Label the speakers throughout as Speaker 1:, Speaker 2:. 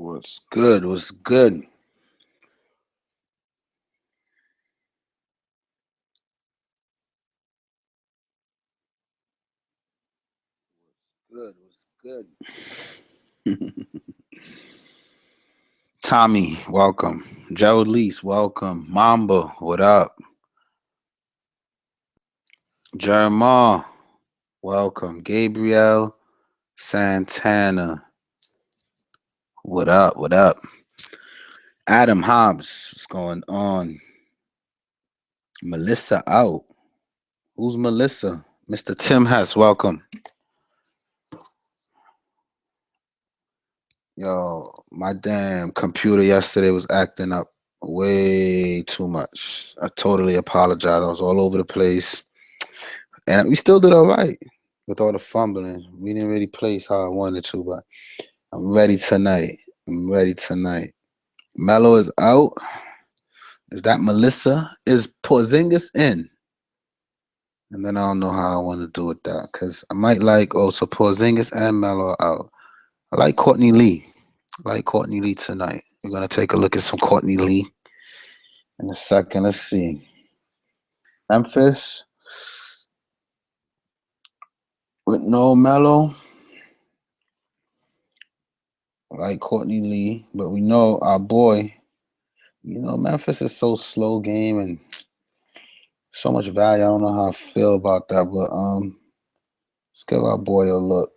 Speaker 1: What's good? What's good? Good. What's good? Tommy, welcome. Gerald Lease, welcome. Mamba, what up? Jeremiah, welcome. Gabriel Santana, what up? What up? Adam Hobbs, what's going on? Melissa out. Who's Melissa? Mr. Tim Hess, welcome. Yo, my damn computer yesterday was acting up way too much. I totally apologize. I was all over the place. And we still did all right with all the fumbling. We didn't really place how I wanted to, but I'm ready tonight. I'm ready tonight. Mello is out. Is that Melissa? Is Porzingis in? And then I don't know how I want to do with that because I might like also Porzingis and Mello are out. I like Courtney Lee. I like Courtney Lee tonight. We're gonna take a look at some Courtney Lee in a second. Let's see. Memphis with no Mello. I like Courtney Lee, but we know our boy. Memphis is so slow game and so much value. I don't know how I feel about that, but let's give our boy a look.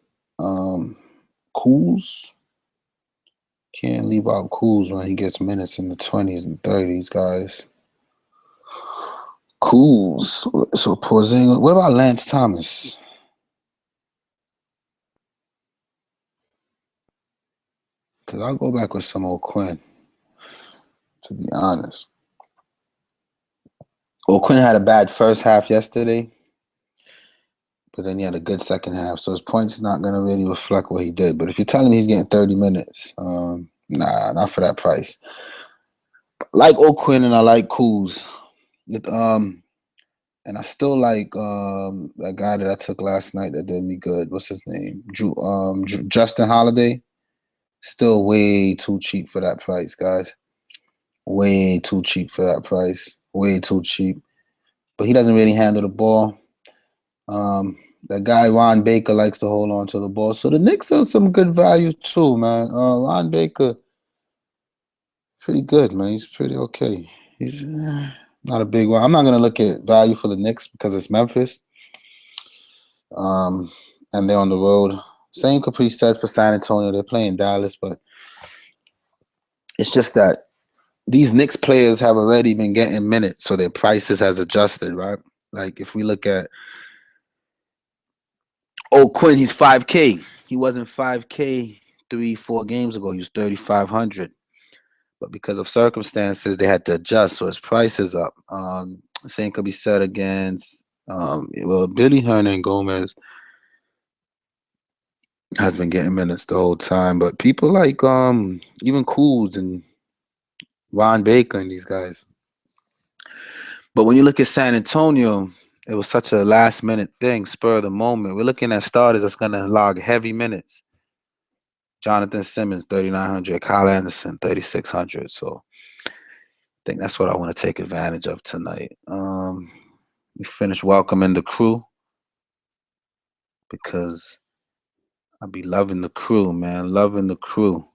Speaker 1: Kuz. Can't leave out Kuz when he gets minutes in the 20s and 30s, guys. Kuz. So Porzingis. What about Lance Thomas? Because I'll go back with some old Quinn, to be honest. Quinn had a bad first half yesterday, but then he had a good second half. So his points not going to really reflect what he did. But if you're telling me he's getting 30 minutes, nah, not for that price. I like O'Quinn and I like Kuz. And I still like that guy that I took last night that did me good. What's his name? Justin Holiday. Still way too cheap for that price, guys. Way too cheap for that price. Way too cheap. But he doesn't really handle the ball. That guy Ron Baker likes to hold on to the ball. So the Knicks are some good value too, man. Ron Baker, pretty good, man. He's pretty okay. He's not a big one. I'm not gonna look at value for the Knicks because it's Memphis. And they're on the road. Same could be said for San Antonio. They're playing Dallas, but it's just that these Knicks players have already been getting minutes, so their prices has adjusted, right? Like if we look at Quinn, he's 5K. He wasn't 5K 3-4 games ago. He was 3,500. But because of circumstances, they had to adjust, so his price is up. Same could be said against Billy Hernangomez has been getting minutes the whole time, but people like even Kuz and Ron Baker and these guys. But when you look at San Antonio, it was such a last minute thing, spur of the moment. We're looking at starters that's gonna log heavy minutes. Jonathan Simmons, 3,900. Kyle Anderson, 3,600. So I think that's what I want to take advantage of tonight. We finished welcoming the crew because I be loving the crew, man. Loving the crew.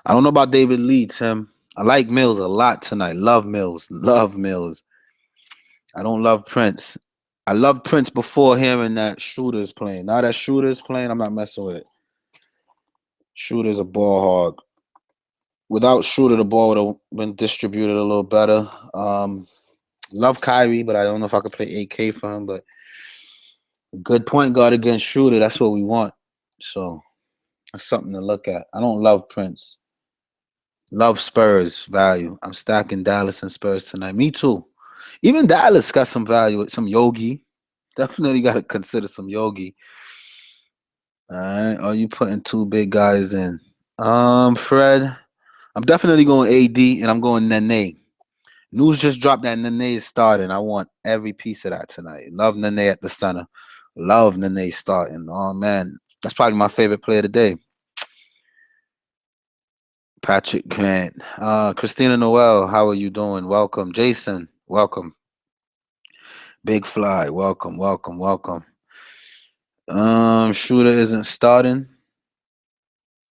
Speaker 1: I don't know about David Lee, Tim. I like Mills a lot tonight. Love Mills. Love Mills. I don't love Prince. I loved Prince before him and that Shooter's playing. Now that Shooter's playing, I'm not messing with it. Shooter's a ball hog. Without Shooter, the ball would have been distributed a little better. Love Kyrie, but I don't know if I could play 8K for him. But a good point guard against Shooter, that's what we want. So that's something to look at. I don't love Prince. Love Spurs value. I'm stacking Dallas and Spurs tonight. Me too. Even Dallas got some value with some Yogi. Definitely got to consider some Yogi. All right. Are you putting two big guys in? Fred. I'm definitely going AD and I'm going Nene. News just dropped that Nene is starting. I want every piece of that tonight. Love Nene at the center. Love Nene starting. Oh man, that's probably my favorite player today. Patrick Grant. Christina Noel, how are you doing? Welcome. Jason, welcome. Big Fly, welcome, welcome, welcome. Shooter isn't starting.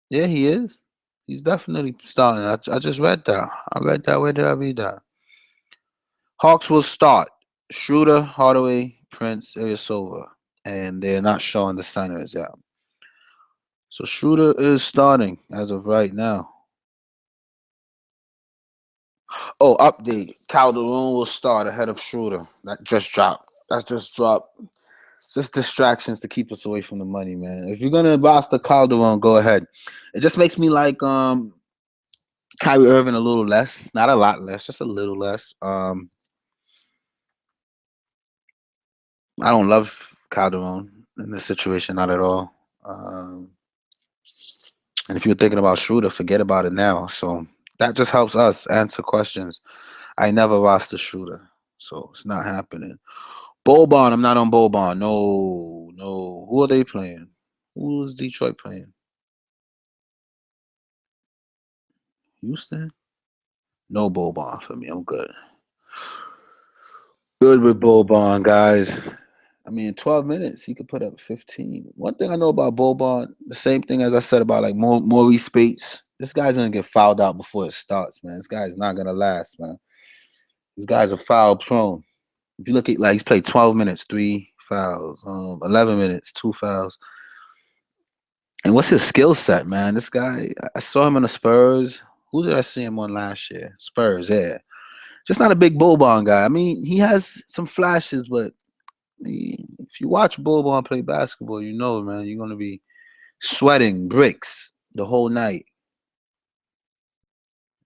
Speaker 1: Yeah, he is. He's definitely starting. I just read that. I read that. Where did I read that? Hawks will start. Schroeder, Hardaway, Prince, Ilyasova. And they're not showing the centers yet. So Schroeder is starting as of right now. Oh, update. Calderon will start ahead of Schroeder. That just dropped. That's just dropped. Just distractions to keep us away from the money, man. If you're gonna roster Calderon, go ahead. It just makes me like Kyrie Irving a little less, not a lot less, just a little less. I don't love Calderon in this situation, not at all. And if you're thinking about Schroeder, forget about it now. So that just helps us answer questions. I never roster Schroeder, so it's not happening. Boban, I'm not on Boban. No, no. Who are they playing? Who is Detroit playing? Houston? No Boban for me. I'm good. Good with Boban, guys. I mean, in 12 minutes, he could put up 15. One thing I know about Boban, the same thing as I said about like Maurice Spates. This guy's gonna get fouled out before it starts, man. This guy's not gonna last, man. These guys are foul prone. If you look at like he's played 12 minutes, 3 fouls. 11 minutes, 2 fouls. And what's his skill set, man? This guy, I saw him on the Spurs. Who did I see him on last year? Spurs, yeah. Just not a big Boban guy. I mean, he has some flashes, but if you watch Boban play basketball, you know, man, you're gonna be sweating bricks the whole night.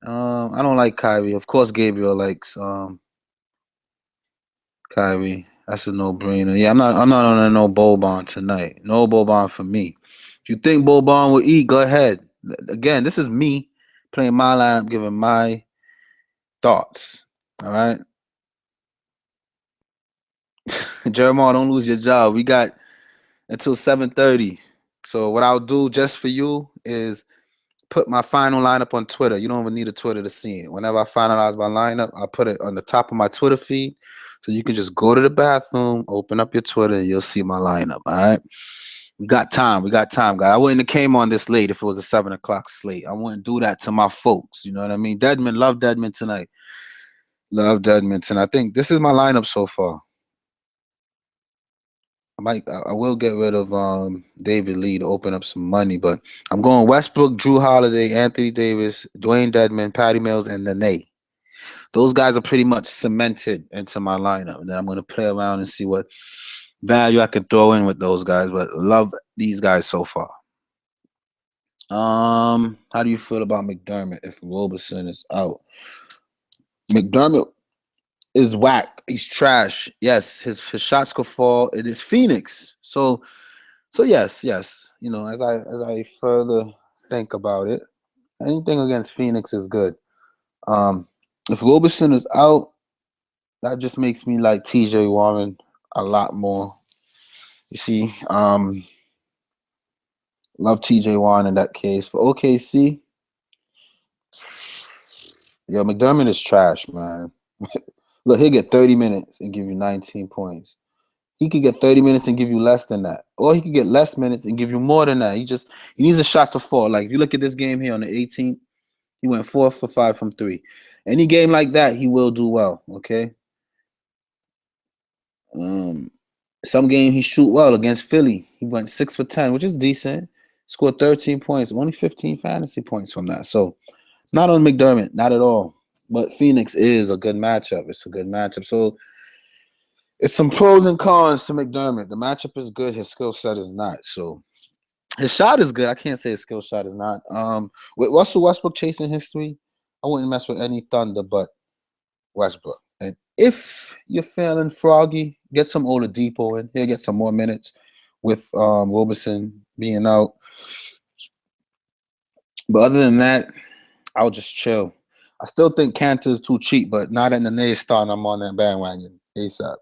Speaker 1: I don't like Kyrie. Of course, Gabriel likes Kyrie. That's a no-brainer. Yeah, I'm not on a no Boban tonight. No Boban for me. If you think Boban will eat, go ahead. Again, this is me playing my lineup, giving my thoughts. All right. Jeremiah, don't lose your job. We got until 7:30. So what I'll do just for you is put my final lineup on Twitter. You don't even need a Twitter to see it. Whenever I finalize my lineup, I put it on the top of my Twitter feed. So you can just go to the bathroom, open up your Twitter, and you'll see my lineup. All right. We got time. We got time, guys. I wouldn't have came on this late if it was a 7 o'clock slate. I wouldn't do that to my folks. You know what I mean? Deadman, love Deadman tonight. Love Deadman tonight. I think this is my lineup so far. I will get rid of David Lee to open up some money, but I'm going Westbrook, Drew Holiday, Anthony Davis, Dwayne Dedman, Patty Mills, and Nene. Those guys are pretty much cemented into my lineup. And then I'm going to play around and see what value I can throw in with those guys. But love these guys so far. How do you feel about McDermott if Roberson is out? McDermott is whack. He's trash. Yes, his shots could fall. It is Phoenix. So yes, yes. You know, as I further think about it, anything against Phoenix is good. If Roberson is out, that just makes me like TJ Warren a lot more. You see, love TJ Warren in that case. For OKC, yo, McDermott is trash, man. Look, he'll get 30 minutes and give you 19 points. He could get 30 minutes and give you less than that. Or he could get less minutes and give you more than that. He needs a shot to fall. Like if you look at this game here on the 18th, he went 4 for 5 from 3. Any game like that, he will do well. Okay. Some game he shoot well against Philly. He went 6 for 10, which is decent. Scored 13 points, only 15 fantasy points from that. So not on McDermott, not at all. But Phoenix is a good matchup. It's a good matchup. So it's some pros and cons to McDermott. The matchup is good. His skill set is not. So his shot is good. I can't say his skill shot is not. With Russell Westbrook chasing history, I wouldn't mess with any Thunder but Westbrook. And if you're feeling froggy, get some Oladipo in. He'll get some more minutes with Roberson being out. But other than that, I'll just chill. I still think Cantor is too cheap, but not in the Nate starting. I'm on that bandwagon ASAP.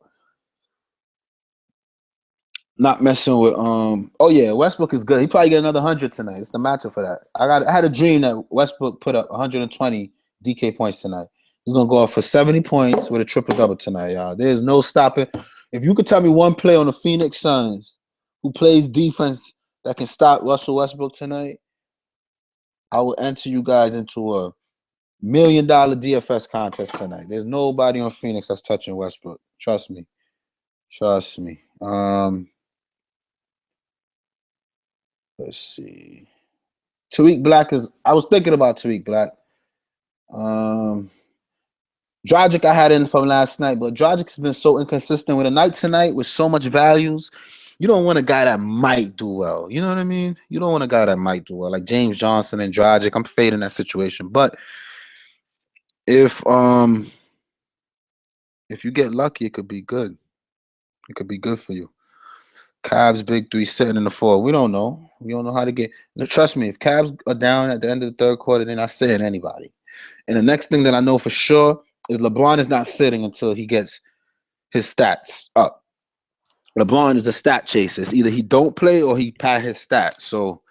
Speaker 1: Not messing with oh yeah, Westbrook is good. He probably get another 100 tonight. It's the matchup for that. I had a dream that Westbrook put up 120 DK points tonight. He's gonna go off for 70 points with a triple double tonight, y'all. There's no stopping. If you could tell me one player on the Phoenix Suns who plays defense that can stop Russell Westbrook tonight, I will enter you guys into a $1 million DFS contest tonight. There's nobody on Phoenix that's touching Westbrook. Trust me. Trust me. Let's see. Tariq Black is. I was thinking about Tariq Black. Dragic I had in from last night, but Dragic has been so inconsistent with a night tonight with so much values. You don't want a guy that might do well. You know what I mean? You don't want a guy that might do well, like James Johnson and Dragic. I'm fading that situation. But if you get lucky, it could be good. It could be good for you. Cavs big three sitting in the four. We don't know. We don't know how to get. Trust me, if Cavs are down at the end of the third quarter, they're not sitting anybody. And the next thing that I know for sure is LeBron is not sitting until he gets his stats up. LeBron is a stat chaser. It's either he don't play or he pad his stats. So,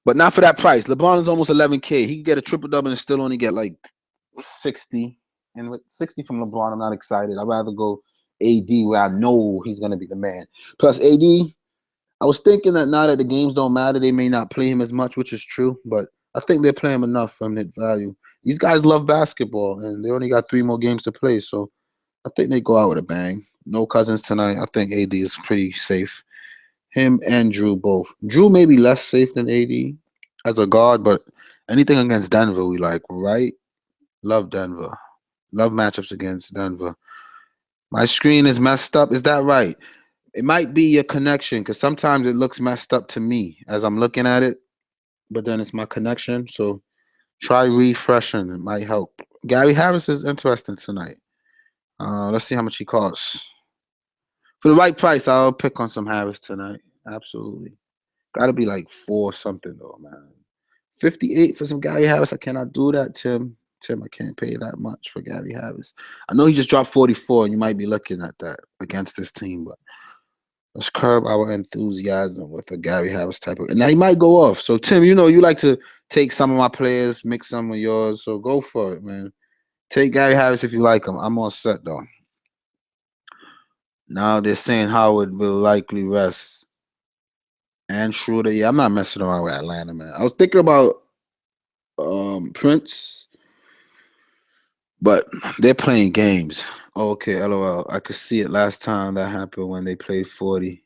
Speaker 1: but not for that price. LeBron is almost 11K. He can get a triple double and still only get like 60. And with 60 from LeBron, I'm not excited. I'd rather go AD where I know he's gonna be the man. Plus AD, I was thinking that now that the games don't matter, they may not play him as much, which is true. But I think they're playing him enough from that value. These guys love basketball, and they only got 3 more games to play. So I think they go out with a bang. No Cousins tonight. I think AD is pretty safe. Him and Drew both. Drew may be less safe than AD as a guard, but anything against Denver we like, right? Love Denver. Love matchups against Denver. My screen is messed up. Is that right? It might be your connection because sometimes it looks messed up to me as I'm looking at it, but then it's my connection. So try refreshing. It might help. Gary Harris is interesting tonight. Let's see how much he costs. For the right price, I'll pick on some Harris tonight. Absolutely. Got to be like 4 something though, man. 58 for some Gary Harris. I cannot do that, Tim. I can't pay that much for Gary Harris. I know he just dropped 44, and you might be looking at that against this team, but let's curb our enthusiasm with a Gary Harris type of. And now he might go off. So, Tim, you know you like to take some of my players, mix some of yours. So go for it, man. Take Gary Harris if you like him. I'm all set, though. Now they're saying Howard will likely rest. And Schroeder, yeah, I'm not messing around with Atlanta, man. I was thinking about Prince, but they're playing games. Okay, LOL. I could see it last time that happened when they played 40.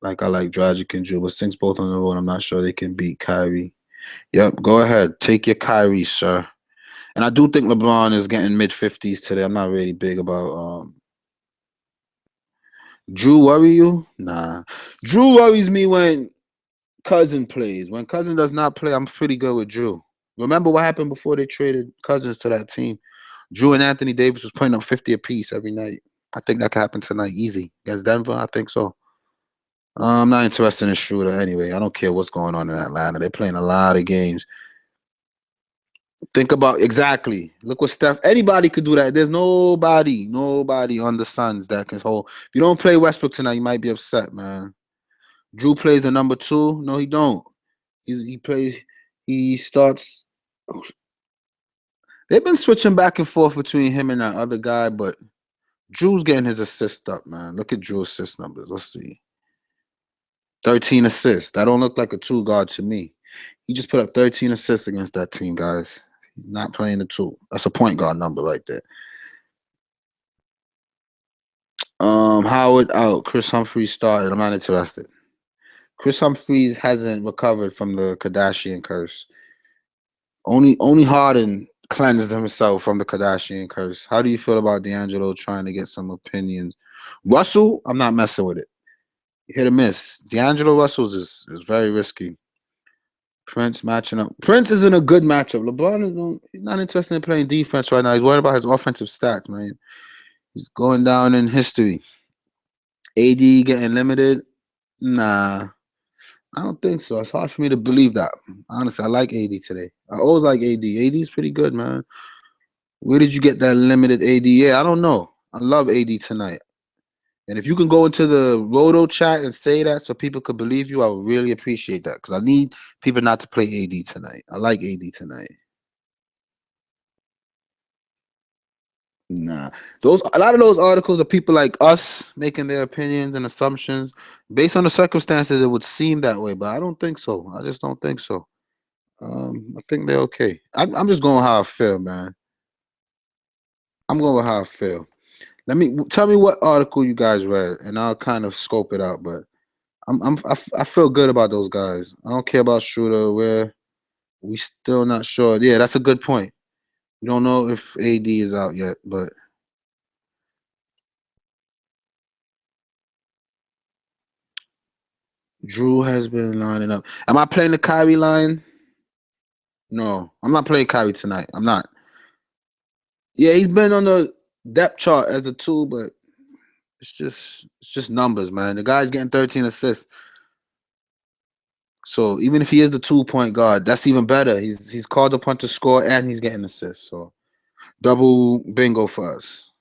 Speaker 1: Like I like Dragic and Drew, but since both on the road, I'm not sure they can beat Kyrie. Yep, go ahead. Take your Kyrie, sir. And I do think LeBron is getting mid-50s today. I'm not really big about Drew worry you? Nah. Drew worries me when Cousin plays. When Cousin does not play, I'm pretty good with Drew. Remember what happened before they traded Cousins to that team? Drew and Anthony Davis was putting up 50 apiece every night. I think that could happen tonight easy. Against Denver, I think so. I'm not interested in Schroeder anyway. I don't care what's going on in Atlanta. They're playing a lot of games. Think about exactly. Look what Steph. Anybody could do that. There's nobody on the Suns that can hold. If you don't play Westbrook tonight, you might be upset, man. Drew plays the number 2. No, he don't. He plays. He starts. They've been switching back and forth between him and that other guy, but Drew's getting his assist up, man. Look at Drew's assist numbers. Let's see. 13 assists. That don't look like a 2 guard to me. He just put up 13 assists against that team, guys. He's not playing the 2. That's a point guard number right there. Howard out. Chris Humphries started. I'm not interested. Chris Humphries hasn't recovered from the Kardashian curse. Only Harden cleansed himself from the Kardashian curse. How do you feel about D'Angelo trying to get some opinions? Russell, I'm not messing with it. Hit or miss. D'Angelo Russell's is very risky. Prince matching up. Prince is in a good matchup. LeBron he's not interested in playing defense right now. He's worried about his offensive stats, man. He's going down in history. AD getting limited? Nah, I don't think so. It's hard for me to believe that. Honestly, I like AD today. I always like AD. AD's pretty good, man. Where did you get that limited AD? Yeah, I don't know. I love AD tonight. And if you can go into the Roto chat and say that so people could believe you, I would really appreciate that because I need people not to play AD tonight. I like AD tonight. Nah, a lot of those articles are people like us making their opinions and assumptions based on the circumstances. It would seem that way, but I don't think so. I just don't think so. I think they're okay. I'm just going how I feel, man. I'm going with how I feel. Tell me what article you guys read, and I'll kind of scope it out. But I feel good about those guys. I don't care about Schroeder. We still not sure. Yeah, that's a good point. We don't know if AD is out yet, but Drew has been lining up. Am I playing the Kyrie line? No, I'm not playing Kyrie tonight. I'm not. Yeah, he's been on the depth chart as the two, but it's just numbers, man. The guy's getting 13 assists. So even if he is the 2-point guard, that's even better. He's called upon to score and he's getting assists. So double bingo for us.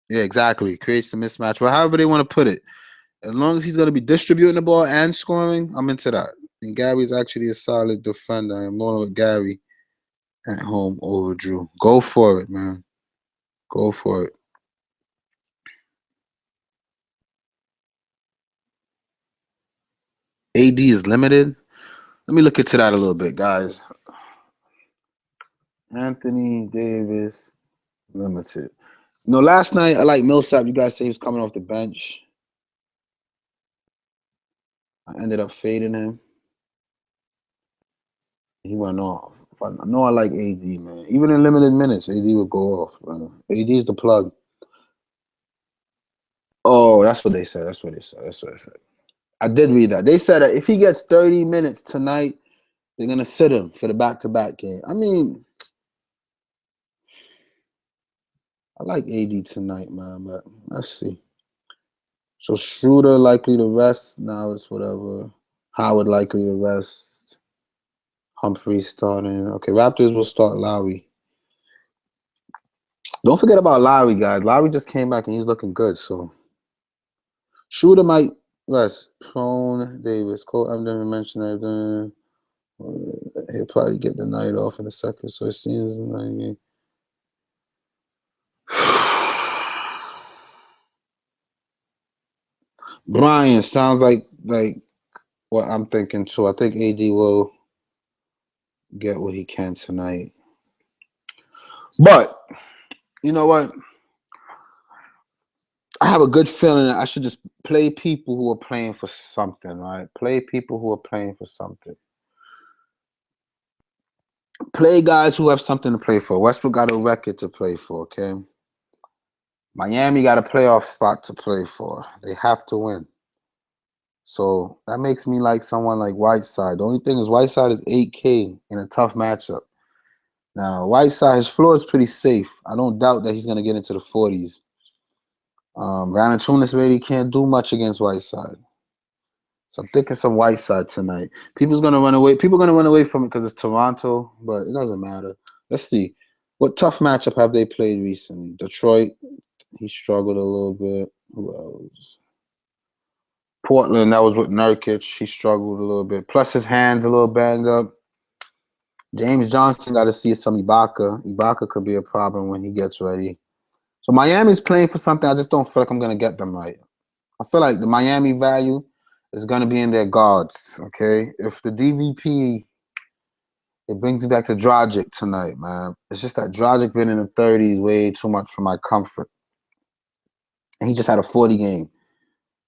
Speaker 1: Yeah, exactly. Creates the mismatch. But however they want to put it. As long as he's going to be distributing the ball and scoring, I'm into that. And Gary's actually a solid defender. I'm rolling with Gary at home over Drew. Go for it, man. Go for it. AD is limited. Let me look into that a little bit, guys. Anthony Davis limited. Last night I like Millsap. You guys say he was coming off the bench. I ended up fading him. He went off. I know I like AD, man. Even in limited minutes, AD would go off, bro. AD is the plug. Oh, that's what they said. That's what they said. I did read that. They said that if he gets 30 minutes tonight, they're going to sit him for the back-to-back game. I mean, I like AD tonight, man, but let's see. So Schroeder likely to rest. Now it's whatever. Howard likely to rest. Humphrey starting. Okay, Raptors will start Lowry. Don't forget about Lowry, guys. Lowry just came back and he's looking good, so Schroeder might rest. Prone, Davis, Cole, I didn't mention that. He'll probably get the night off in a second, so it seems like Brian sounds like what I'm thinking too. I think AD will get what he can tonight. But you know what? I have a good feeling that I should just play people who are playing for something, right? Play people who are playing for something. Play guys who have something to play for. Westbrook got a record to play for, okay? Miami got a playoff spot to play for. They have to win. So that makes me like someone like Whiteside. The only thing is Whiteside is 8K in a tough matchup. Now, Whiteside, his floor is pretty safe. I don't doubt that he's going to get into the 40s. Valanciunas really can't do much against Whiteside. So I'm thinking some Whiteside tonight. People's going to run away. People are going to run away from it because it's Toronto, but it doesn't matter. Let's see. What tough matchup have they played recently? Detroit, he struggled a little bit. Who else? Portland, that was with Nurkic. He struggled a little bit. Plus his hands a little banged up. James Johnson got to see some Ibaka. Ibaka could be a problem when he gets ready. So Miami's playing for something. I just don't feel like I'm going to get them right. I feel like the Miami value is going to be in their guards, okay? If the DVP, it brings me back to Dragic tonight, man. It's just that Dragic been in the 30s way too much for my comfort. And he just had a 40 game.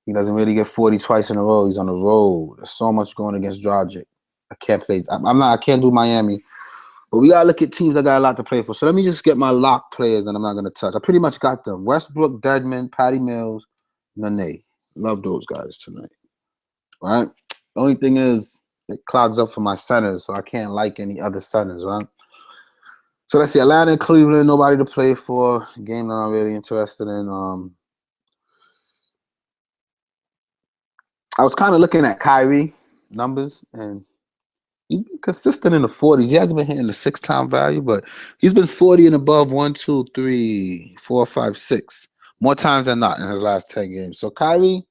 Speaker 1: He doesn't really get 40 twice in a row. He's on the road. There's so much going against Dragic. I can't play. I can't do Miami. But we got to look at teams that got a lot to play for. So let me just get my lock players that I'm not going to touch. I pretty much got them. Westbrook, Dedmon, Patty Mills, Nene. Love those guys tonight. Right? The only thing is it clogs up for my centers, so I can't like any other centers, right? So let's see. Atlanta and Cleveland, nobody to play for. Game that I'm really interested in. I was kind of looking at Kyrie numbers, and he's been consistent in the 40s. He hasn't been hitting the 6-time value, but he's been 40 and above 1, 2, 3, 4, 5, 6 more times than not in his last 10 games. So Kyrie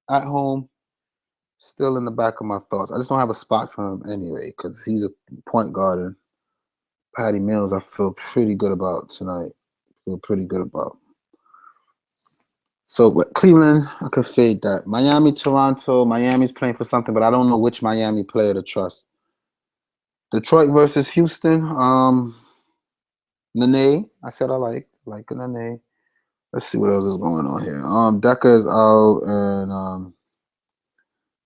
Speaker 1: at home, still in the back of my thoughts. I just don't have a spot for him anyway because he's a point guard. And Patty Mills, I feel pretty good about tonight. Feel pretty good about. So Cleveland, I could fade that. Miami, Toronto. Miami's playing for something, but I don't know which Miami player to trust. Detroit versus Houston. Nene. I said I like Nene. Let's see what else is going on here. Decker is out, and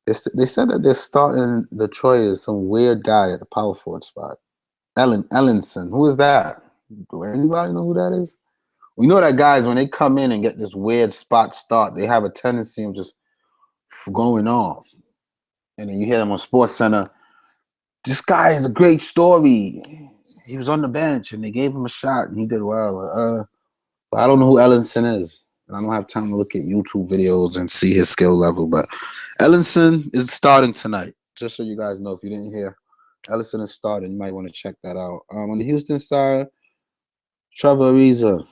Speaker 1: they said that they're starting Detroit as some weird guy at the power forward spot. Ellenson. Who is that? Do anybody know who that is? We know that guys, when they come in and get this weird spot start, they have a tendency of just going off. And then you hear them on Sports Center. This guy is a great story. He was on the bench and they gave him a shot and he did well. But I don't know who Ellenson is. And I don't have time to look at YouTube videos and see his skill level. But Ellenson is starting tonight. Just so you guys know, if you didn't hear, Ellenson is starting. You might want to check that out. On the Houston side, Trevor Ariza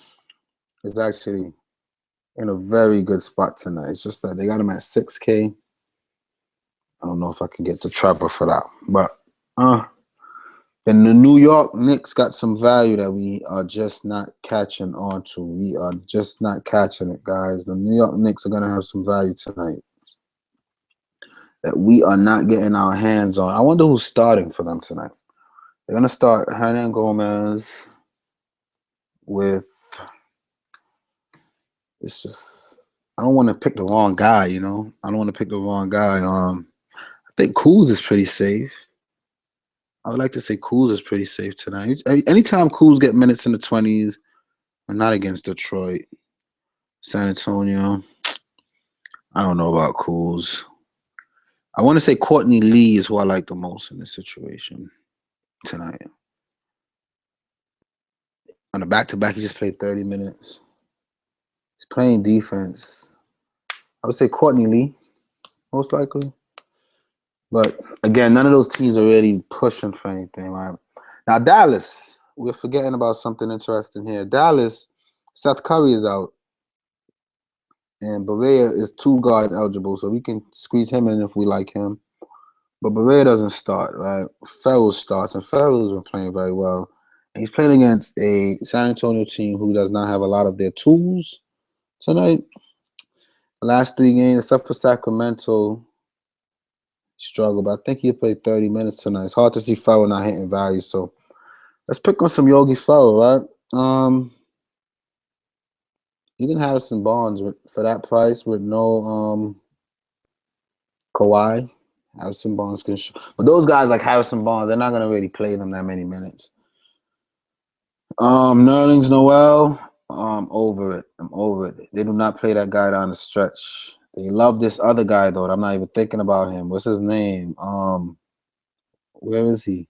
Speaker 1: is actually in a very good spot tonight. It's just that they got him at 6K. I don't know if I can get to Trevor for that. But then the New York Knicks got some value that we are just not catching on to. We are just not catching it, guys. The New York Knicks are going to have some value tonight that we are not getting our hands on. I wonder who's starting for them tonight. They're going to start Hernan Gomez with... It's just... I don't want to pick the wrong guy, you know? I don't want to pick the wrong guy. I think Kuz is pretty safe. I would like to say Kuz is pretty safe tonight. Anytime Kuz get minutes in the 20s, and not against Detroit, San Antonio, I don't know about Kuz. I want to say Courtney Lee is who I like the most in this situation tonight. On the back-to-back, he just played 30 minutes. He's playing defense. I would say Courtney Lee, most likely. But, again, none of those teams are really pushing for anything, right? Now, Dallas, we're forgetting about something interesting here. Dallas, Seth Curry is out. And Barea is 2-guard eligible, so we can squeeze him in if we like him. But Barea doesn't start, right? Ferrell starts, and Ferrell's been playing very well. And he's playing against a San Antonio team who does not have a lot of their tools tonight. The last 3 games, except for Sacramento, struggled. But I think he'll play 30 minutes tonight. It's hard to see Ferrell not hitting value. So let's pick on some Yogi Ferrell, right? Even Harrison Barnes for that price with no Kawhi. Harrison Barnes can show. But those guys like Harrison Barnes, they're not going to really play them that many minutes. Nerlens Noel, I'm over it. I'm over it. They do not play that guy down the stretch. They love this other guy, though. I'm not even thinking about him. What's his name? Where is he?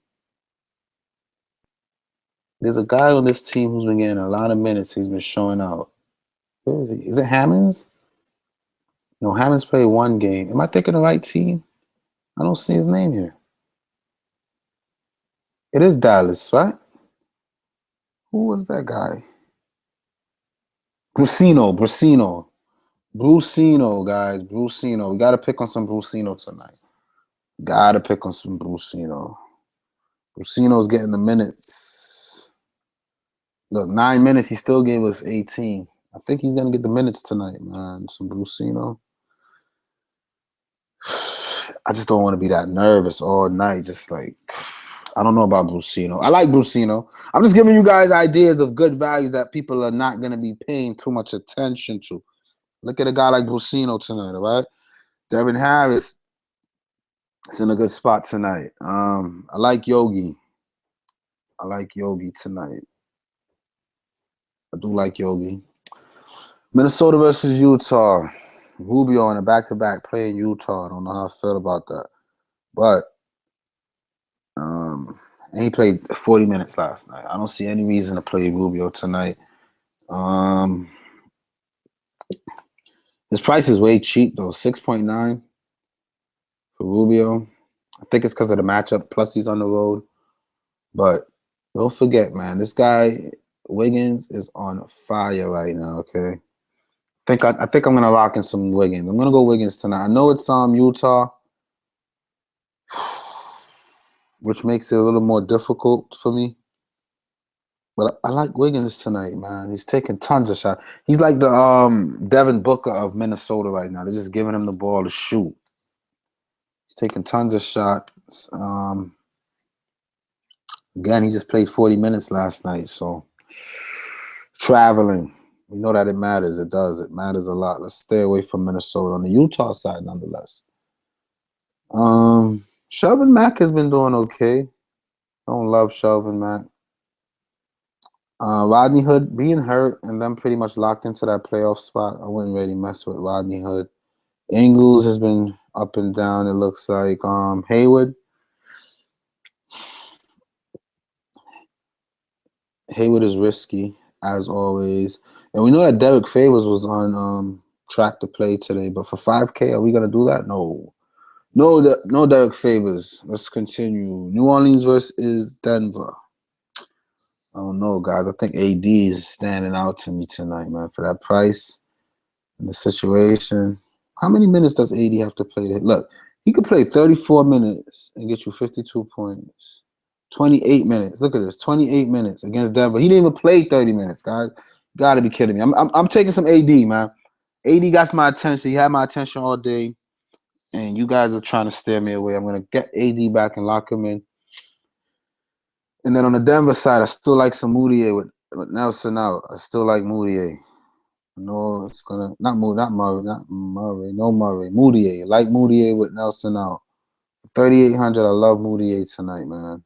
Speaker 1: There's a guy on this team who's been getting a lot of minutes. He's been showing out. Where is he? Is it Hammonds? No, Hammonds played 1 game. Am I thinking the right team? I don't see his name here. It is Dallas, right? Who was that guy? Brusino, guys. Brusino. We got to pick on some Brusino tonight. Got to pick on some Brusino. Brusino's getting the minutes. Look, 9 minutes. He still gave us 18. I think he's going to get the minutes tonight, man. Some Brusino. I just don't want to be that nervous all night. Just like, I don't know about Brusino. I like Brusino. I'm just giving you guys ideas of good values that people are not going to be paying too much attention to. Look at a guy like Brusino tonight, all right? Devin Harris is in a good spot tonight. I like Yogi. I like Yogi tonight. I do like Yogi. Minnesota versus Utah. Rubio in a back-to-back playing Utah. I don't know how I feel about that. But and he played 40 minutes last night. I don't see any reason to play Rubio tonight. His price is way cheap, though. 6.9 for Rubio. I think it's because of the matchup. Plus, he's on the road. But don't forget, man, this guy, Wiggins, is on fire right now, okay? I think I'm gonna lock in some Wiggins. I'm gonna go Wiggins tonight. I know it's Utah, which makes it a little more difficult for me. But I like Wiggins tonight, man. He's taking tons of shots. He's like the Devin Booker of Minnesota right now. They're just giving him the ball to shoot. He's taking tons of shots. Again, he just played 40 minutes last night, so traveling. We know that it matters. It does. It matters a lot. Let's stay away from Minnesota on the Utah side, nonetheless. Shelvin Mack has been doing okay. I don't love Shelvin Mack. Rodney Hood being hurt and then pretty much locked into that playoff spot. I wouldn't really mess with Rodney Hood. Ingles has been up and down. It looks like Hayward is risky as always, and we know that Derek Favors was on track to play today. But for 5K, are we gonna do that? No, Derek Favors. Let's continue. New Orleans versus Denver. I don't know, guys. I think AD is standing out to me tonight, man. For that price and the situation. How many minutes does AD have to play? Look, he could play 34 minutes and get you 52 points. 28 minutes. Look at this. 28 minutes against Denver. He didn't even play 30 minutes, guys. You gotta be kidding me. I'm taking some AD, man. AD got my attention. He had my attention all day. And you guys are trying to steer me away. I'm gonna get AD back and lock him in. And then on the Denver side, I still like some Moutier with Nelson out. I still like Moutier. No, it's gonna not Murray. No Murray. Moutier. Like Moutier with Nelson out. 3,800. I love Moutier tonight, man.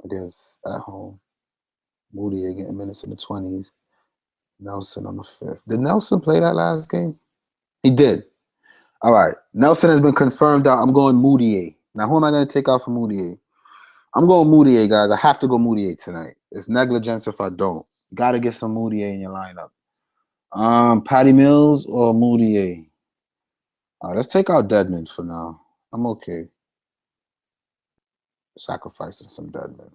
Speaker 1: I guess at home. Moutier getting minutes in the 20s. Nelson on the 5th. Did Nelson play that last game? He did. All right. Nelson has been confirmed out. I'm going Moutier. Now, who am I going to take out for Moutier? I'm going Moutier, guys. I have to go Moutier tonight. It's negligence if I don't. Got to get some Moutier in your lineup. Patty Mills or Moutier? All right, let's take out Dedmon for now. I'm okay. Sacrificing some Dedmon.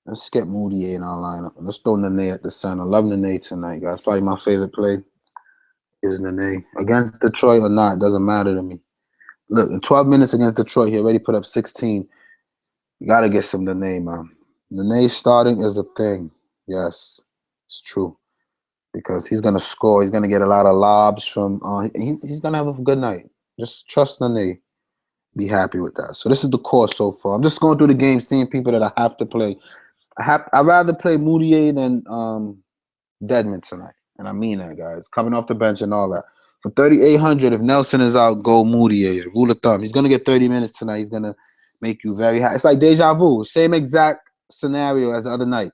Speaker 1: Let's get Moutier in our lineup. Let's throw Nene at the center. I love Nene tonight, guys. Probably my favorite play is Nene. Against Detroit or not, doesn't matter to me. Look, in 12 minutes against Detroit, he already put up 16. You got to get some Nene, man. Nene starting is a thing. Yes, it's true. Because he's going to score. He's going to get a lot of lobs from he's going to have a good night. Just trust Nene. Be happy with that. So this is the course so far. I'm just going through the game, seeing people that I have to play. I'd rather play Moutier than Dedmon tonight. And I mean that, guys. Coming off the bench and all that. For 3,800, if Nelson is out, go Moutier. Rule of thumb. He's going to get 30 minutes tonight. He's going to make you very high. It's like deja vu. Same exact scenario as the other night.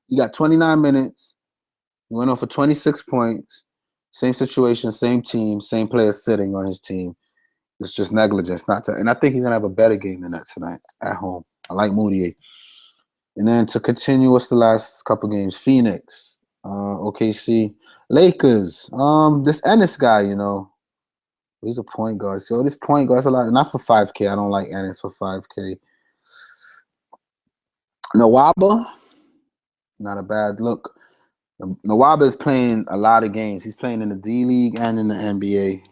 Speaker 1: You got 29 minutes. You went on for 26 points. Same situation, same team, same player sitting on his team. It's just negligence. And I think he's going to have a better game than that tonight at home. I like Moutier. And then to continue, what's the last couple games? Phoenix, OKC, Lakers. This Ennis guy, he's a point guard. So this point guard's a lot. Not for 5K. I don't like Ennis for 5K. Nawaba, not a bad look. Nawaba is playing a lot of games. He's playing in the D League and in the NBA.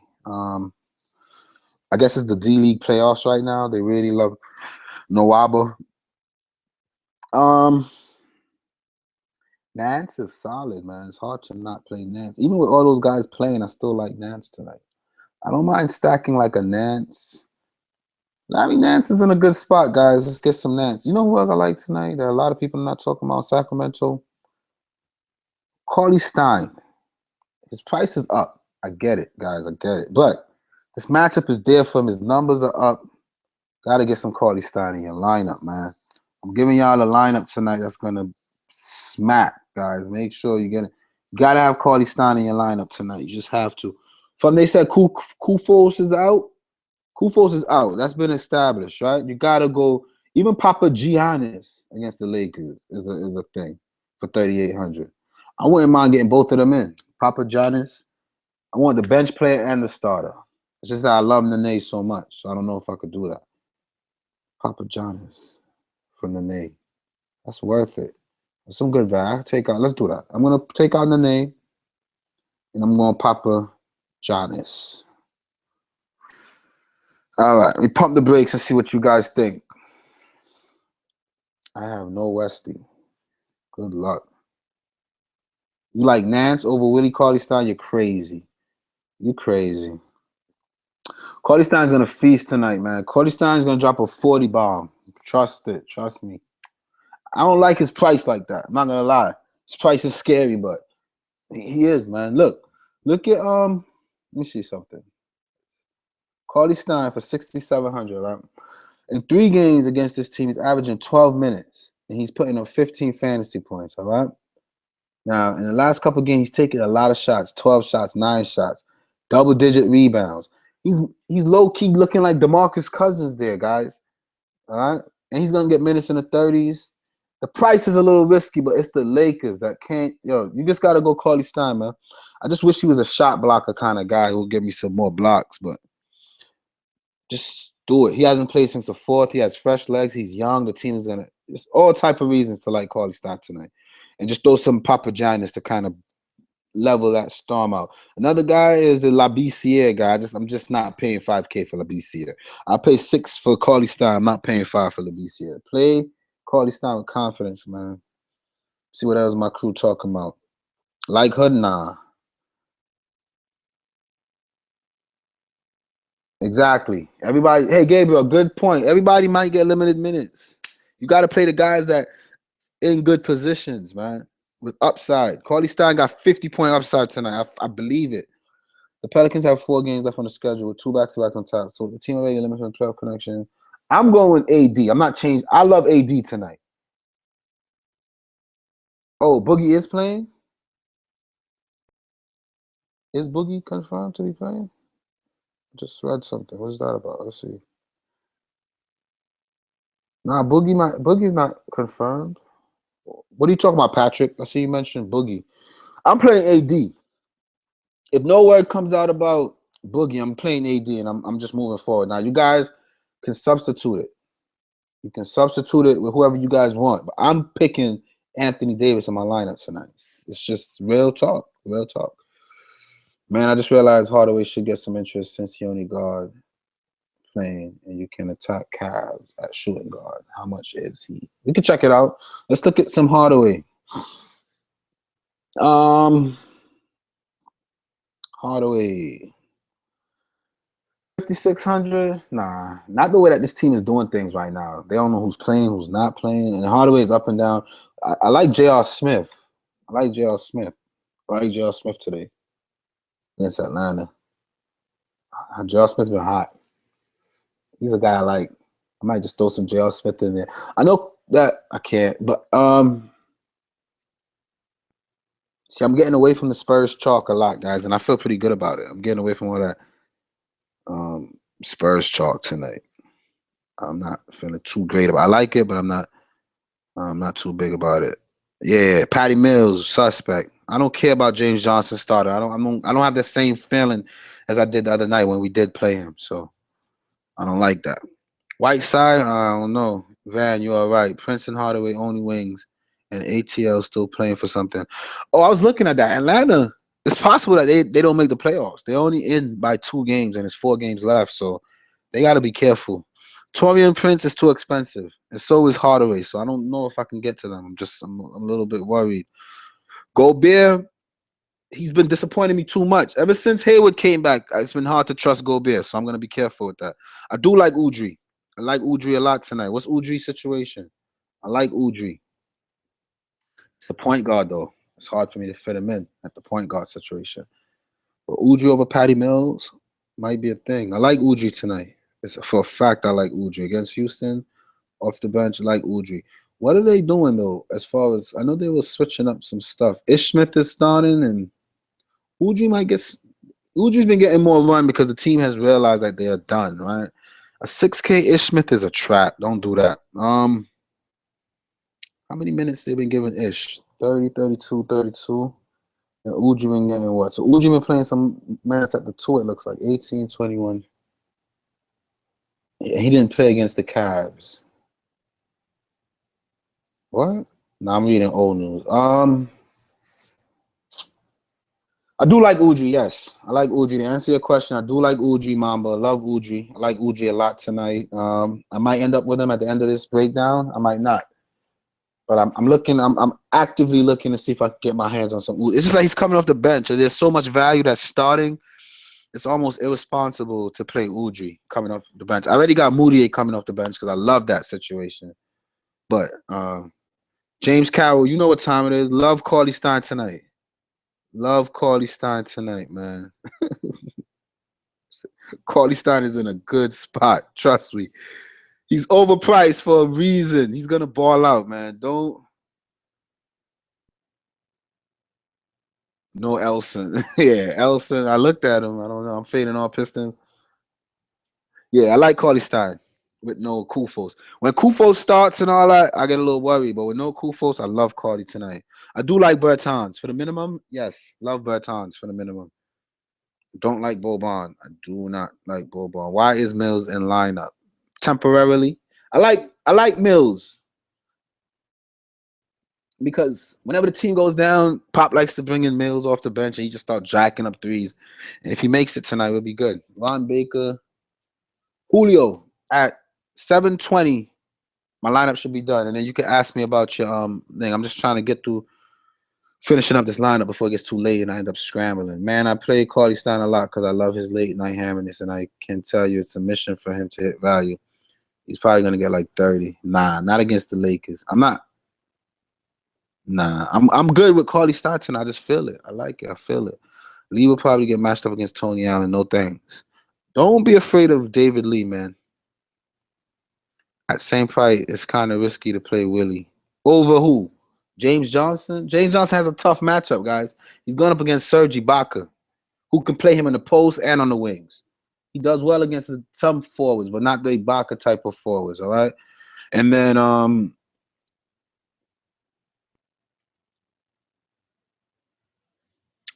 Speaker 1: I guess it's the D League playoffs right now. They really love Nawaba. Nance is solid, man. It's hard to not play Nance. Even with all those guys playing, I still like Nance tonight. I don't mind stacking like a Nance. Larry Nance is in a good spot, guys. Let's get some Nance. You know who else I like tonight? There are a lot of people not talking about Sacramento. Cauley Stein. His price is up. I get it, guys. I get it. But this matchup is there for him. His numbers are up. Got to get some Cauley Stein in your lineup, man. I'm giving y'all a lineup tonight that's going to smack, guys. Make sure you get it. You got to have Cauley Stein in your lineup tonight. You just have to. They said Kufos is out. Kufos is out. That's been established, right? You got to go. Even Papa Giannis against the Lakers is a thing for 3,800. I wouldn't mind getting both of them in. Papa Giannis. I want the bench player and the starter. It's just that I love Nene so much, so I don't know if I could do that. Papa Giannis for Nene. That's worth it. Some good value. Take out. Let's do that. I'm gonna take out Nene, and I'm gonna pop a Giannis. All right, we pump the brakes and see what you guys think. I have no Westy. Good luck. You like Nance over Willie Cauley-Stein? You're crazy. You crazy. Cauley-Stein's gonna feast tonight, man. Cauley-Stein's gonna drop a 40 bomb. Trust it. Trust me. I don't like his price like that. I'm not gonna lie. His price is scary, but he is, man. Look at let me see something. Cauley-Stein for 6,700, right? In 3 games against this team, he's averaging 12 minutes, and he's putting up 15 fantasy points, all right? Now, in the last couple of games, he's taking a lot of shots, 12 shots, 9 shots, double-digit rebounds. He's low-key looking like DeMarcus Cousins there, guys, all right? And he's going to get minutes in the 30s. The price is a little risky, but it's the Lakers that can't – you just got to go Cauley-Stein, man. I just wish he was a shot blocker kind of guy who would give me some more blocks, but just do it. He hasn't played since the 4th. He has fresh legs. He's young. The team is going to – it's all type of reasons to like Cauley-Stein tonight. And just throw some Papagiannis to kind of level that storm out. Another guy is the Labissiere guy. I'm just not paying $5K for Labissiere. I'll pay $6 for Cauley-Stein. I'm not paying $5 for Labissiere. Play Cauley-Stein with confidence, man. See what else my crew talking about. Like Hood, nah. Exactly. Everybody, hey, Gabriel, good point. Everybody might get limited minutes. You got to play the guys that in good positions, man, with upside. Cauley-Stein got 50-point upside tonight. I believe it. The Pelicans have 4 games left on the schedule with 2 back-to-backs on top. So the team already limited playoff connection. I'm going AD. I'm not changing. I love AD tonight. Oh, Boogie is playing? Is Boogie confirmed to be playing? Just read something. What's that about? Let's see. Nah, Boogie's not confirmed. What are you talking about, Patrick? I see you mentioned Boogie. I'm playing AD. If no word comes out about Boogie, I'm playing AD, and I'm just moving forward. Now, you guys can substitute it. You can substitute it with whoever you guys want. But I'm picking Anthony Davis in my lineup tonight. It's just real talk. Real talk. Man, I just realized Hardaway should get some interest since he only guard playing, and you can attack Cavs at shooting guard. How much is he? We can check it out. Let's look at some Hardaway. Hardaway. 5,600? Nah, not the way that this team is doing things right now. They don't know who's playing, who's not playing, and Hardaway is up and down. I like J.R. Smith. I like J.R. Smith today against Atlanta. J.R. Smith's been hot. He's a guy I like. I might just throw some J.R. Smith in there. I know that I can't, but see, I'm getting away from the Spurs chalk a lot, guys, and I feel pretty good about it. I'm getting away from all that Spurs chalk tonight. I'm not feeling too great about it. I like it, but I'm not too big about it. Yeah, Patty Mills, suspect. I don't care about James Johnson starter. I don't have the same feeling as I did the other night when we did play him. So I don't like that. Whiteside, I don't know. Van, you are right. Prince and Hardaway only wings, and ATL still playing for something. Oh, I was looking at that. Atlanta, it's possible that they don't make the playoffs. They're only in by 2 games, and it's 4 games left, so they got to be careful. Torian Prince is too expensive, and so is Hardaway, so I don't know if I can get to them. I'm a little bit worried. Gobert, he's been disappointing me too much. Ever since Hayward came back, it's been hard to trust Gobert, so I'm going to be careful with that. I do like Udry. I like Udry a lot tonight. What's Udry's situation? I like Udry. It's a point guard, though. It's hard for me to fit him in at the point guard situation. But Udry over Patty Mills might be a thing. I like Udry tonight. For a fact, I like Udry. Against Houston, off the bench, I like Udry. What are they doing, though, as far as – I know they were switching up some stuff. Ish Smith is starting, and Udry might get – Udry's been getting more run because the team has realized that they are done, right? A 6K Ish Smith is a trap. Don't do that. How many minutes they've been giving Ish? 30, 32, 32. And Udry been getting what? So Udry been playing some minutes at the 2, it looks like. 18, 21. He didn't play against the Cavs. What? No, I'm reading old news. I do like Uji, yes. I like Uji. To answer your question, I do like Uji, Mamba. I love Uji. I like Uji a lot tonight. I might end up with him at the end of this breakdown. I might not. But I'm actively looking to see if I can get my hands on some Uji. It's just like he's coming off the bench. And there's so much value that's starting. It's almost irresponsible to play Uji coming off the bench. I already got Moutier coming off the bench because I love that situation. But James Carroll, you know what time it is. Love Cauley Stein tonight. Love Cauley Stein tonight, man. Cauley Stein is in a good spot. Trust me. He's overpriced for a reason. He's going to ball out, man. Don't. No Elson. Yeah, Elson. I looked at him. I don't know. I'm fading all Pistons. Yeah, I like Cauley Stein with no Kufos. When Kufos starts and all that, I get a little worried. But with no Kufos, I love Cauley tonight. I do like Bertans. For the minimum, yes. Love Bertans for the minimum. Don't like Boban. I do not like Boban. Why is Mills in lineup? Temporarily. I like Mills. Because whenever the team goes down, Pop likes to bring in Mills off the bench and he just start jacking up threes. And if he makes it tonight, we'll be good. Ron Baker. Julio at 7:20. My lineup should be done. And then you can ask me about your thing. I'm just trying to get through finishing up this lineup before it gets too late and I end up scrambling. Man, I play Cauley Stein a lot because I love his late night hammerness, and I can tell you it's a mission for him to hit value. He's probably gonna get like 30. Nah, not against the Lakers. I'm not. Nah, I'm good with Cauley Stein. I just feel it. I like it. I feel it. Lee will probably get matched up against Tony Allen. No thanks. Don't be afraid of David Lee, man. At same price, it's kind of risky to play Willie. Over who? James Johnson? James Johnson has a tough matchup, guys. He's going up against Serge Ibaka, who can play him in the post and on the wings. He does well against some forwards, but not the Ibaka type of forwards, all right? And then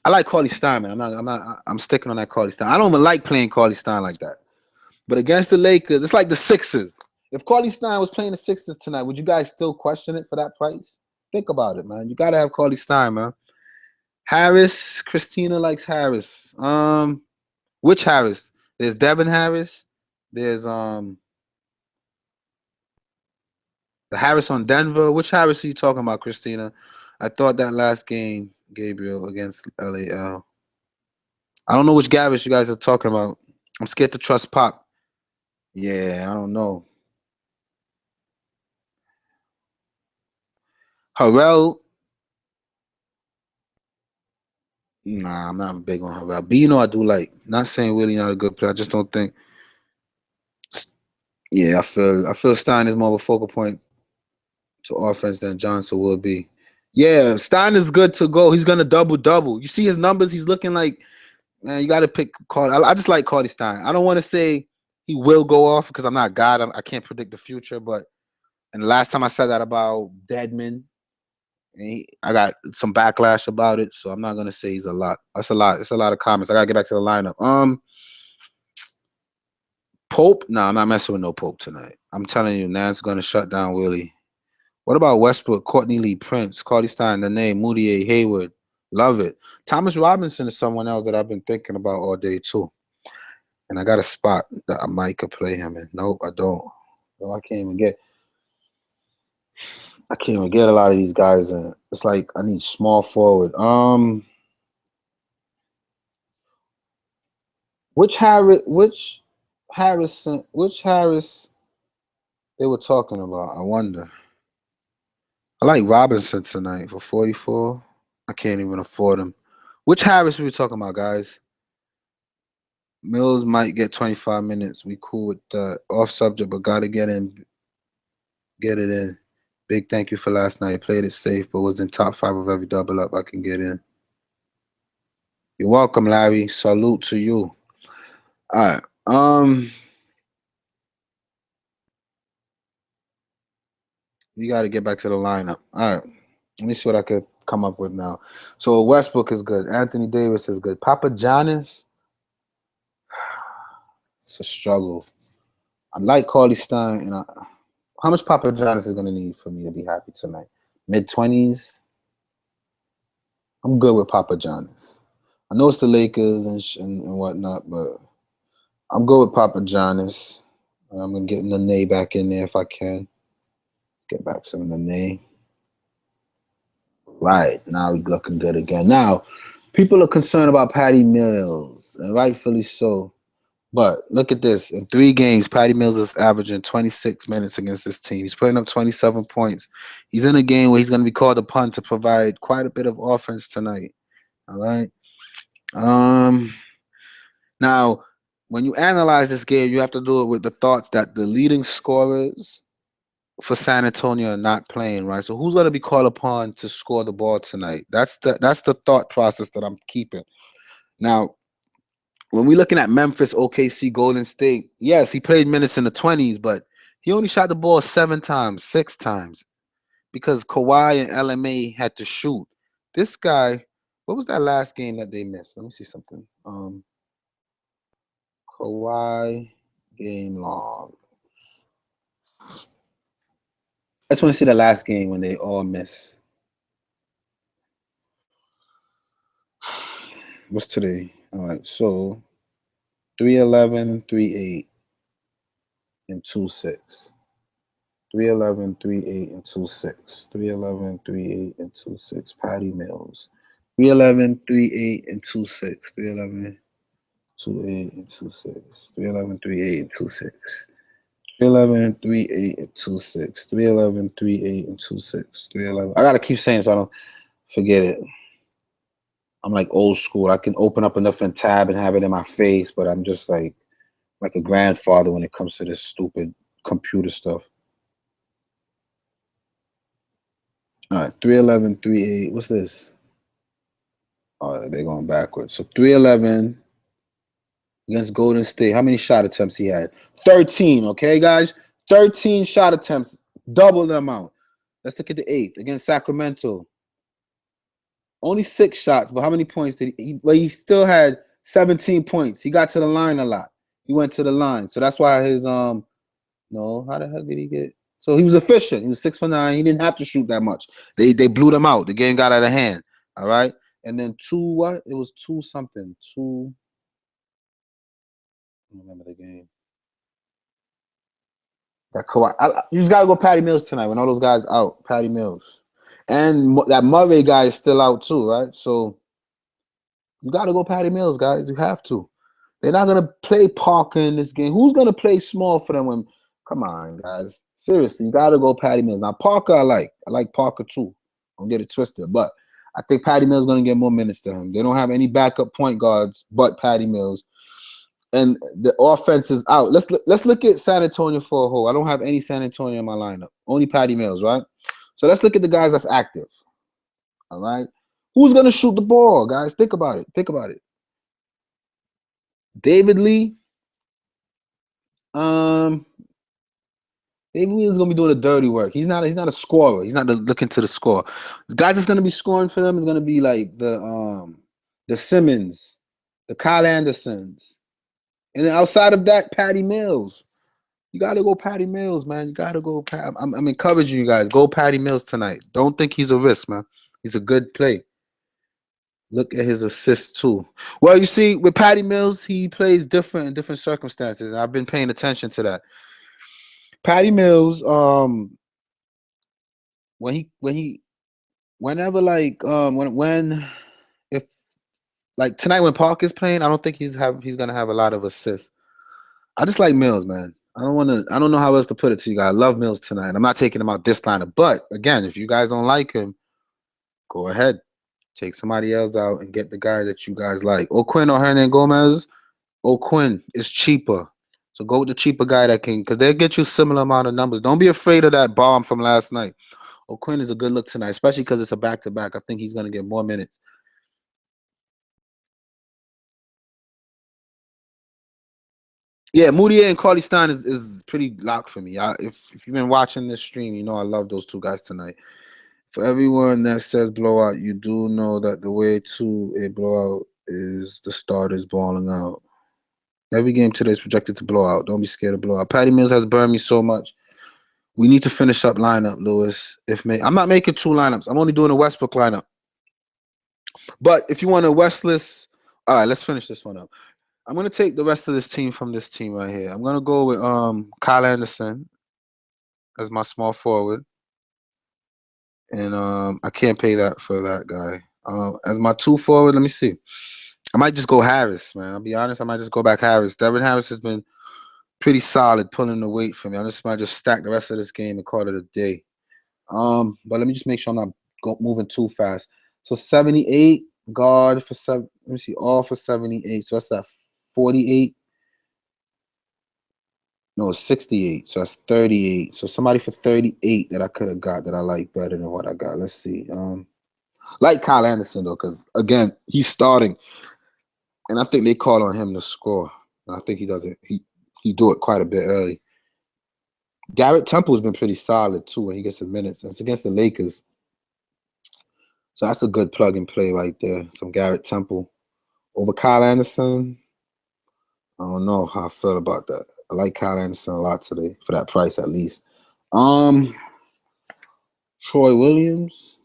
Speaker 1: I like Cauley Stein, man. I'm sticking on that Cauley Stein. I don't even like playing Cauley Stein like that. But against the Lakers, it's like the Sixers. If Cauley Stein was playing the Sixers tonight, would you guys still question it for that price? Think about it, man. You gotta have Cauley Stein, man. Harris, Christina likes Harris. Which Harris? There's Devin Harris. There's the Harris on Denver. Which Harris are you talking about, Christina? I thought that last game, Gabriel against LAL. I don't know which Gavis you guys are talking about. I'm scared to trust Pop. Yeah, I don't know. Harrell. Nah, I'm not big on Harrell. Bino I do like. Not saying Willie not a good player. I just don't think. Yeah, I feel Stein is more of a focal point to offense than Johnson will be. Yeah, Stein is good to go. He's gonna double. You see his numbers. He's looking like, man. You got to pick Cauley. I just like Cauley Stein. I don't want to say he will go off because I'm not God. I can't predict the future. But and the last time I said that about Deadman, I got some backlash about it. So I'm not gonna say he's a lot. That's a lot. It's a lot of comments. I gotta get back to the lineup. Pope? Nah, I'm not messing with no Pope tonight. I'm telling you, Nance gonna shut down Willie. What about Westbrook, Courtney Lee, Prince, Cauley Stein, Nene, Moutier, Hayward? Love it. Thomas Robinson is someone else that I've been thinking about all day too. And I got a spot that I might could play him in. Nope, I don't. No, I can't even get a lot of these guys in. It's like I need small forward. Which Harris they were talking about? I wonder. I like Robinson tonight for 44. I can't even afford him. Which Harris we were talking about, guys? Mills might get 25 minutes. We cool with that. Off subject, but gotta get it in. Big thank you for last night. Played it safe, but was in top 5 of every double up I can get in. You're welcome, Larry. Salute to you. All right. We got to get back to the lineup. All right. Let me see what I could come up with now. So Westbrook is good. Anthony Davis is good. Papa Giannis, it's a struggle. I like Cauley Stein. How much Papa Giannis is going to need for me to be happy tonight? mid-20s. I'm good with Papa John's. I know it's the Lakers and whatnot, but I'm good with Papa John's. I'm gonna get Nene back in there if I can. Get back to Nene. Right, now we're looking good again. Now, people are concerned about Patty Mills, and rightfully so. But look at this. In 3 games, Patty Mills is averaging 26 minutes against this team. He's putting up 27 points. He's in a game where he's going to be called upon to provide quite a bit of offense tonight. All right. Now, when you analyze this game, you have to do it with the thoughts that the leading scorers for San Antonio are not playing, right? So who's going to be called upon to score the ball tonight? That's the thought process that I'm keeping. Now, when we're looking at Memphis, OKC, Golden State, yes, he played minutes in the 20s, but he only shot the ball 7 times, 6 times, because Kawhi and LMA had to shoot. This guy, what was that last game that they missed? Let me see something. Kawhi game log. I just want to see the last game when they all miss. What's today? All right, so 3-11, 3-8, and 2-6. 3-11, 3-8, and 2-6. 3-11, 3-8, and 2-6. Patty Mills. 3-11, 3-8, and 2-6. 3-11, 2-8, and 2-6. 3-11, 3-8, and 2-6. 3-11, 3-8, and 2-6. 3-11, 3-8, and 2-6. 3-11. I gotta keep saying it so I don't forget it. I'm like old school. I can open up a different tab and have it in my face, but I'm just like a grandfather when it comes to this stupid computer stuff. All right, 3-11, 3-8. What's this? Oh, they're going backwards. So 3-11 against Golden State. How many shot attempts he had? 13, okay, guys? 13 shot attempts. Double the amount. Let's look at the 8th against Sacramento. Only 6 shots, but how many points did he? Well, he still had 17 points. He got to the line a lot. He went to the line. So that's why his no, how the hell did he get? So he was efficient. He was 6 for 9. He didn't have to shoot that much. They blew them out. The game got out of hand. All right. And then 2 what? It was 2 something. 2. I don't remember the game. That Kawhi. You just gotta go Patty Mills tonight when all those guys out. Patty Mills. And that Murray guy is still out too, right? So you got to go Patty Mills, guys. You have to. They're not going to play Parker in this game. Who's going to play small for them? Come on, guys. Seriously, you got to go Patty Mills. Now, Parker I like Parker too. Don't get it twisted. But I think Patty Mills is going to get more minutes to him. They don't have any backup point guards but Patty Mills. And the offense is out. Let's look at San Antonio for a whole. I don't have any San Antonio in my lineup. Only Patty Mills, right? So let's look at the guys that's active. All right. Who's going to shoot the ball, guys? Think about it. David Lee. David Lee is going to be doing the dirty work. He's not a scorer. He's not looking to the score. The guys that's going to be scoring for them is going to be like the Simmons, the Kyle Andersons. And then outside of that, Patty Mills. You got to go Patty Mills, man. You got to go. I'm encouraging you guys. Go Patty Mills tonight. Don't think he's a risk, man. He's a good play. Look at his assists, too. Well, you see, with Patty Mills, he plays different in different circumstances. And I've been paying attention to that. Patty Mills, if like tonight when Parker's playing, I don't think he's gonna have a lot of assists. I just like Mills, man. I don't know how else to put it to you guys. I love Mills tonight. I'm not taking him out this lineup. But again, if you guys don't like him, go ahead. Take somebody else out and get the guy that you guys like. O'Quinn or Hernan Gomez. O'Quinn is cheaper. So go with the cheaper guy that can, because they'll get you similar amount of numbers. Don't be afraid of that bomb from last night. O'Quinn is a good look tonight, especially because it's a back-to-back. I think he's going to get more minutes. Yeah, Moutier and Carly Stein is pretty locked for me. If you've been watching this stream, you know I love those 2 guys tonight. For everyone that says blowout, you do know that the way to a blowout is the starters balling out. Every game today is projected to blow out. Don't be scared of blowout. Patty Mills has burned me so much. We need to finish up lineup, Lewis. I'm not making 2 lineups. I'm only doing a Westbrook lineup. But if you want a Westless, all right, let's finish this one up. I'm gonna take the rest of this team from this team right here. I'm gonna go with Kyle Anderson as my small forward, and I can't pay that for that guy. As my 2 forward, let me see. I might just go Harris, man. I'll be honest. I might just go back Harris. Devin Harris has been pretty solid pulling the weight for me. I just might just stack the rest of this game and call it a day. But let me just make sure I'm not moving too fast. So 78 guard for 7. Let me see, all for 78. So that's that 48. No, it's 68. So that's 38. So somebody for 38 that I could have got that I like better than what I got. Let's see. Like Kyle Anderson though, because again, he's starting, and I think they call on him to score. And I think he does it. He do it quite a bit early. Garrett Temple has been pretty solid too when he gets the minutes. And it's against the Lakers. So that's a good plug and play right there. Some Garrett Temple over Kyle Anderson. I don't know how I feel about that. I like Kyle Anderson a lot today for that price at least. Troy Williams.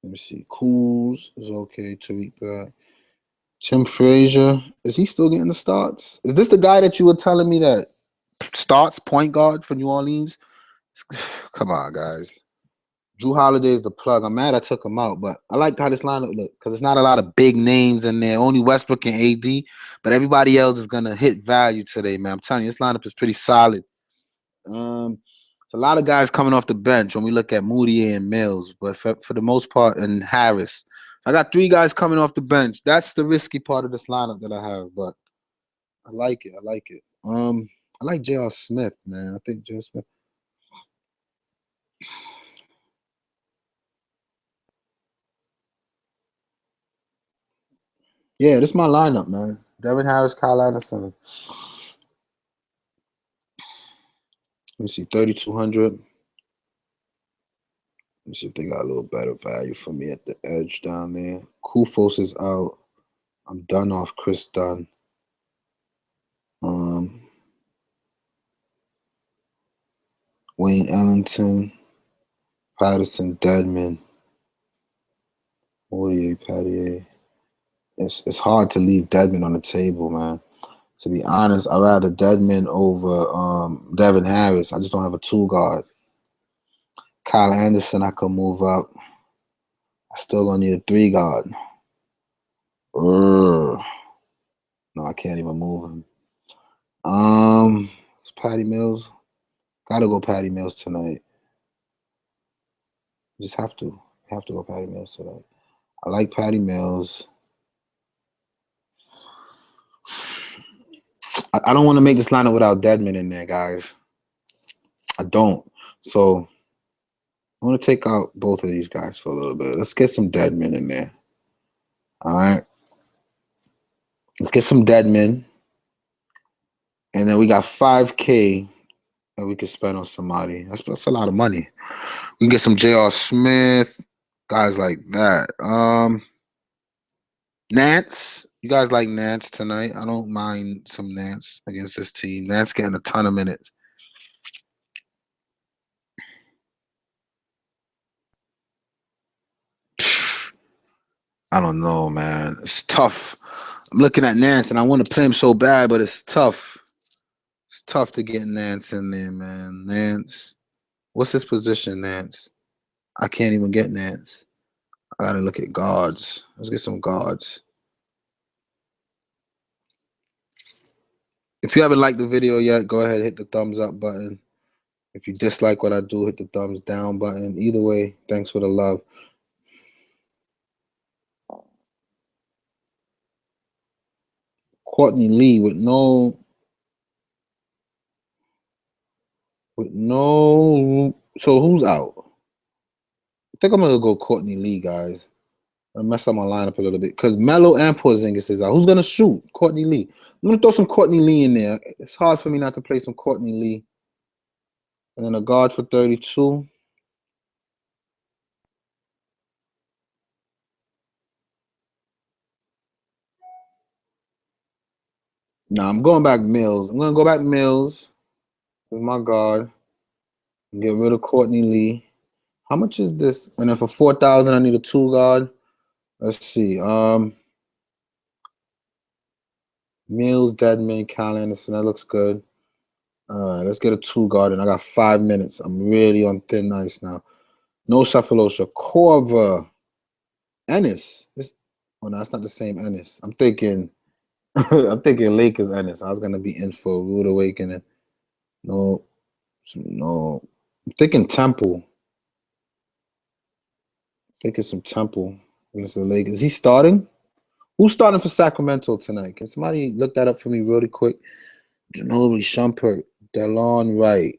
Speaker 1: Let me see. Cools is okay. Tariq Black. Tim Frazier. Is he still getting the starts? Is this the guy that you were telling me that starts point guard for New Orleans? Come on, guys. Drew Holiday is the plug. I'm mad I took him out, but I like how this lineup look because it's not a lot of big names in there. Only Westbrook and AD, but everybody else is gonna hit value today, man. I'm telling you, this lineup is pretty solid. It's a lot of guys coming off the bench when we look at Moody and Mills, but for the most part, and Harris. I got 3 guys coming off the bench. That's the risky part of this lineup that I have, but I like it. I like it. I like J.R. Smith, man. I think J.R. Smith. Yeah, this is my lineup, man. Devin Harris, Kyle Anderson. Let me see, 3,200. Let me see if they got a little better value for me at the edge down there. Kufos is out. I'm done off Chris Dunn. Wayne Ellington, Patterson, Deadman, Aurier, Pattier. It's hard to leave Deadman on the table, man. To be honest, I'd rather Deadman over Devin Harris. I just don't have a 2 guard. Kyle Anderson, I could move up. I still gonna need a 3 guard. No, I can't even move him. It's Patty Mills. Gotta go Patty Mills tonight. Just have to go Patty Mills tonight. I like Patty Mills. I don't want to make this lineup without Deadman in there, guys. I don't. So I'm gonna take out both of these guys for a little bit. Let's get some Deadman in there. All right. Let's get some Deadman. And then we got 5K that we can spend on somebody. That's a lot of money. We can get some J.R. Smith, guys like that. Nance. You guys like Nance tonight? I don't mind some Nance against this team. Nance getting a ton of minutes. I don't know, man. It's tough. I'm looking at Nance and I want to play him so bad, but it's tough. It's tough to get Nance in there, man. Nance. What's his position, Nance? I can't even get Nance. I gotta look at guards. Let's get some guards. If you haven't liked the video yet, go ahead and hit the thumbs up button. If you dislike what I do, hit the thumbs down button. Either way, thanks for the love. Courtney Lee with no. So who's out? I think I'm gonna go Courtney Lee, guys. I mess up my lineup a little bit because Melo and Porzingis is out. Who's gonna shoot? Courtney Lee. I'm gonna throw some Courtney Lee in there. It's hard for me not to play some Courtney Lee. And then a guard for 32. Nah, I'm going back Mills. I'm gonna go back Mills. With my guard. Get rid of Courtney Lee. How much is this? And then for 4,000, I need a 2 guard. Let's see. Mills, Deadman, Cal Anderson. That looks good. All right, let's get a 2 guard. And I got 5 minutes. I'm really on thin ice now. No Shafalosha. Corver. Ennis. Oh no, that's not the same Ennis. I'm thinking Lakers Ennis. I was gonna be in for a rude awakening. No. I'm thinking Temple. Thinking some Temple against the Lakers. Is he starting? Who's starting for Sacramento tonight? Can somebody look that up for me really quick? Ginobili, Shumpert, Delon Wright.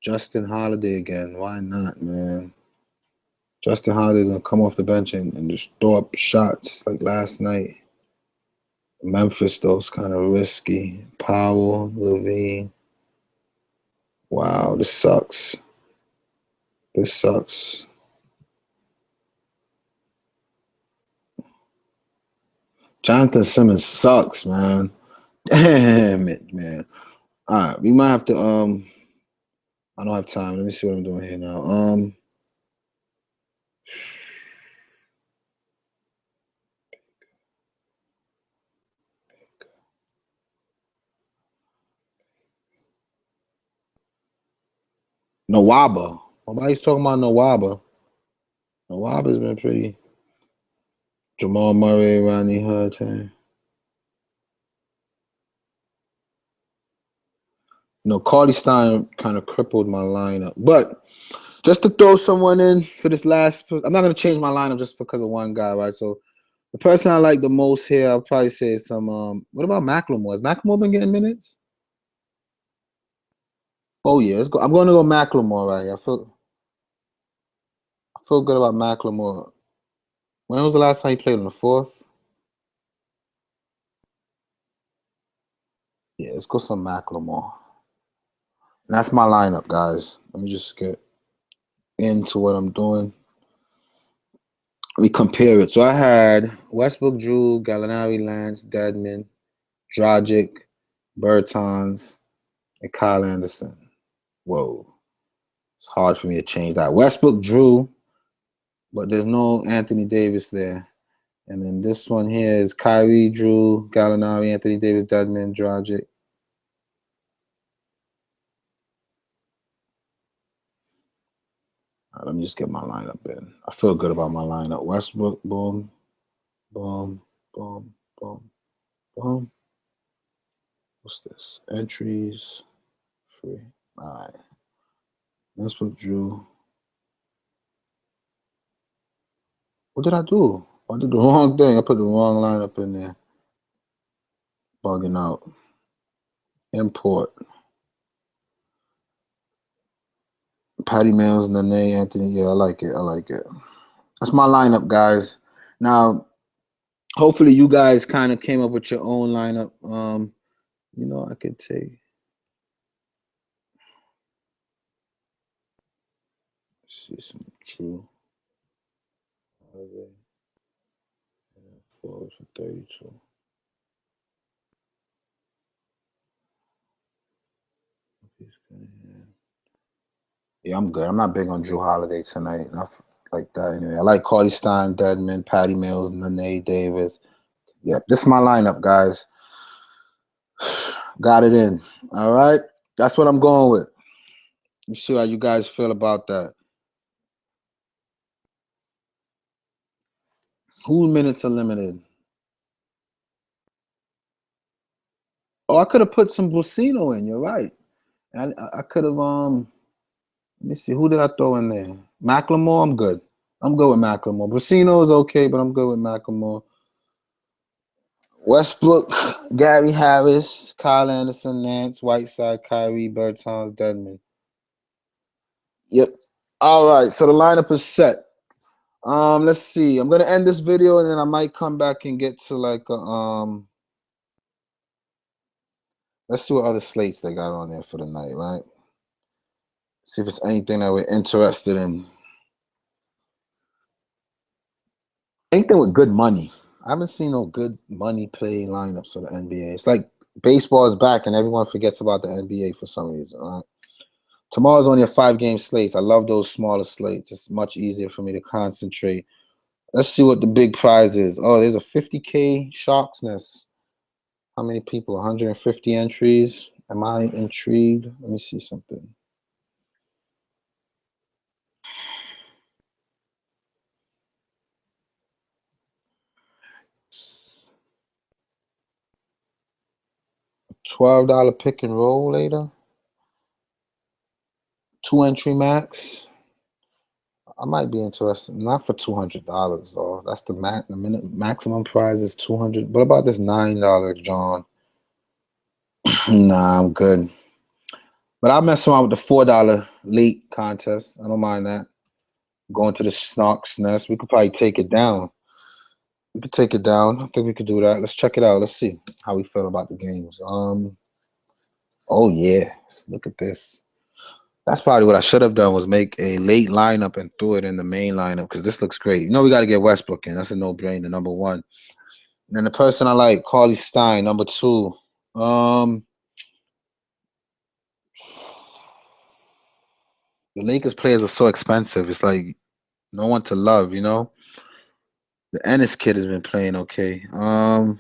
Speaker 1: Justin Holiday again. Why not, man? Justin Holiday's gonna come off the bench and just throw up shots like last night. Memphis, though, is kind of risky. Powell, Levine. Wow, this sucks. This sucks. Jonathan Simmons sucks, man. Damn it, man. All right, we might have to I don't have time. Let me see what I'm doing here now. Nawaba. Nobody's talking about Nawaba. Nawaba's been pretty. Jamal Murray, Rodney Hood. Cardi Stein kind of crippled my lineup. But just to throw someone in for this last, I'm not going to change my lineup just because of one guy, right? So the person I like the most here, I'll probably say some, what about Macklemore? Has Macklemore been getting minutes? Oh, yeah. Let's go. I'm going to go Macklemore right here. I feel good about Macklemore. When was the last time he played on the 4th? Yeah, let's go some Macklemore. And that's my lineup, guys. Let me just get into what I'm doing. Let me compare it. So I had Westbrook, Drew, Gallinari, Lance, Dedmon, Dragic, Bertans, and Kyle Anderson. Whoa. It's hard for me to change that. Westbrook, Drew, but there's no Anthony Davis there. And then this one here is Kyrie, Drew, Gallinari, Anthony Davis, Dedmon, Dragic. All right, let me just get my lineup in. I feel good about my lineup. Westbrook, boom, boom, boom, boom, boom. What's this? Entries, free. All right. Westbrook, Drew. What did I do? I did the wrong thing. I put the wrong lineup in there. Bugging out. Import. Patty Mills, Nene, Anthony. Yeah, I like it. I like it. That's my lineup, guys. Now, hopefully you guys kind of came up with your own lineup. I could take. Let's see some True. 4 for 32. Yeah, I'm good. I'm not big on Drew Holiday tonight. Not like that anyway. I like Cardi Stein, Dedmon, Patty Mills, Nene Davis. Yeah, this is my lineup, guys. Got it in. All right. That's what I'm going with. Let me see how you guys feel about that. Who minutes are limited? Oh, I could have put some Buccino in. You're right. And I could have let me see. Who did I throw in there? Macklemore. I'm good. I'm good with Macklemore. Buccino is okay, but I'm good with Macklemore. Westbrook, Gary Harris, Kyle Anderson, Nance, Whiteside, Kyrie, Bertans, Dedmon. Yep. All right. So the lineup is set. Let's see. I'm gonna end this video and then I might come back and get to like a let's see what other slates they got on there for the night, right? See if it's anything that we're interested in. Anything with good money. I haven't seen no good money play lineups for the NBA. It's like baseball is back and everyone forgets about the NBA for some reason, right? Tomorrow's only a 5 game slate. I love those smaller slates. It's much easier for me to concentrate. Let's see what the big prize is. Oh, there's a 50K Sharks Nest. How many people? 150 entries. Am I intrigued? Let me see something. $12 pick and roll later. 2 entry max. I might be interested. Not for $200 though. That's the maximum prize is 200. What about this $9 John? Nah, I'm good. But I'll mess around with the $4 late contest. I don't mind that. Going to the Snarks Nest. We could probably take it down. We could take it down. I think we could do that. Let's check it out. Let's see how we feel about the games. Oh yeah. Look at this. That's probably what I should have done was make a late lineup and throw it in the main lineup because this looks great. You know we got to get Westbrook in. That's a no-brainer, number one. And then the person I like, Carly Stein, number two. The Lakers players are so expensive. It's like no one to love, you know? The Ennis kid has been playing okay. Who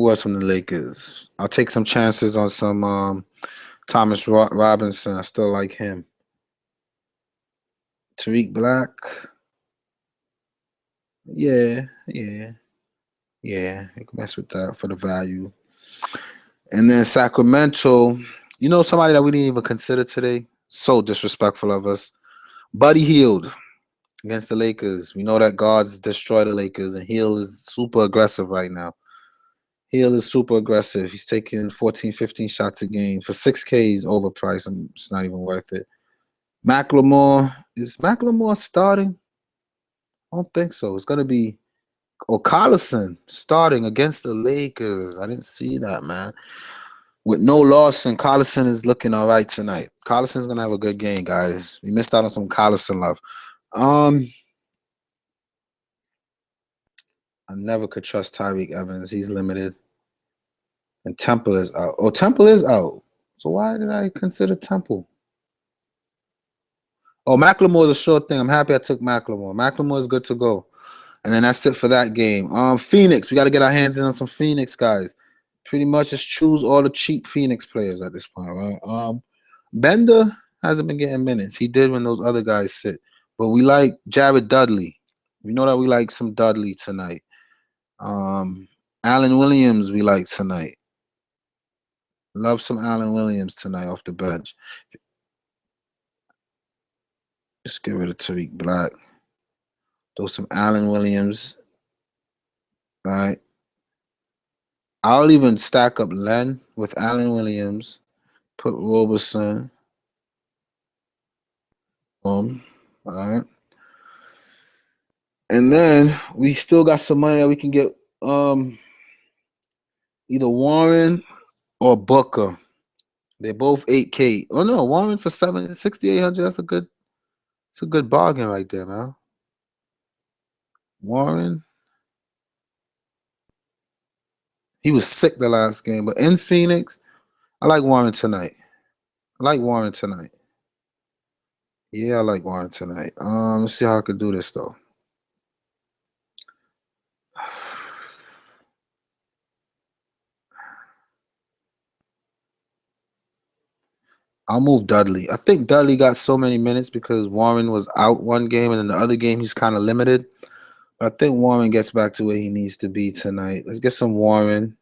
Speaker 1: else from the Lakers? I'll take some chances on some Thomas Robinson. I still like him. Tariq Black. Yeah. You can mess with that for the value. And then Sacramento, you know somebody that we didn't even consider today? So disrespectful of us. Buddy Hield against the Lakers. We know that guards destroy the Lakers, and Hield is super aggressive right now. Hield is super aggressive. He's taking 14, 15 shots a game. For 6K, he's overpriced. It's not even worth it. McLemore. Is McLemore starting? I don't think so. It's going to be Collison starting against the Lakers. I didn't see that, man. With no loss, and Collison is looking all right tonight. Collison's gonna have a good game, guys. We missed out on some Collison love. I never could trust Tyreek Evans. He's limited. And Temple is out. Oh, Temple is out. So why did I consider Temple? Oh, McLemore is a short thing. I'm happy I took McLemore. McLemore is good to go. And then that's it for that game. Phoenix. We got to get our hands in on some Phoenix guys. Pretty much just choose all the cheap Phoenix players at this point, right? Bender hasn't been getting minutes. He did when those other guys sit. But we like Jared Dudley. We know that we like some Dudley tonight. Allen Williams we like tonight. Love some Allen Williams tonight off the bench. Just get rid of Tariq Black. Throw some Allen Williams. All right. I'll even stack up Len with Allen Williams. Put Roberson. All right. And then we still got some money that we can get either Warren or Booker. They're both 8K. Oh no, Warren for 6,800. That's a good bargain right there, man. Warren. He was sick the last game, but in Phoenix, I like Warren tonight. Yeah, I like Warren tonight. Let's see how I could do this though. I'll move Dudley. I think Dudley got so many minutes because Warren was out one game, and then the other game he's kind of limited. But I think Warren gets back to where he needs to be tonight. Let's get some Warren.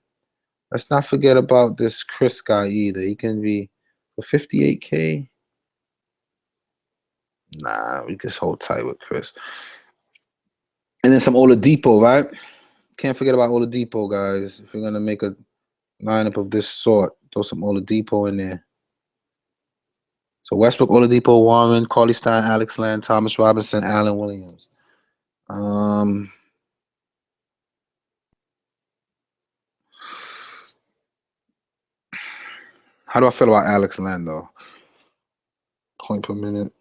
Speaker 1: Let's not forget about this Chris guy either. He can be for 58K. Nah, we just hold tight with Chris. And then some Oladipo, right? Can't forget about Oladipo, guys. If you're gonna make a lineup of this sort, throw some Oladipo in there. So Westbrook, Oladipo, Warren, Cauley Stein, Alex Len, Thomas Robinson, Allen Williams. How do I feel about Alex Len though? Point per minute.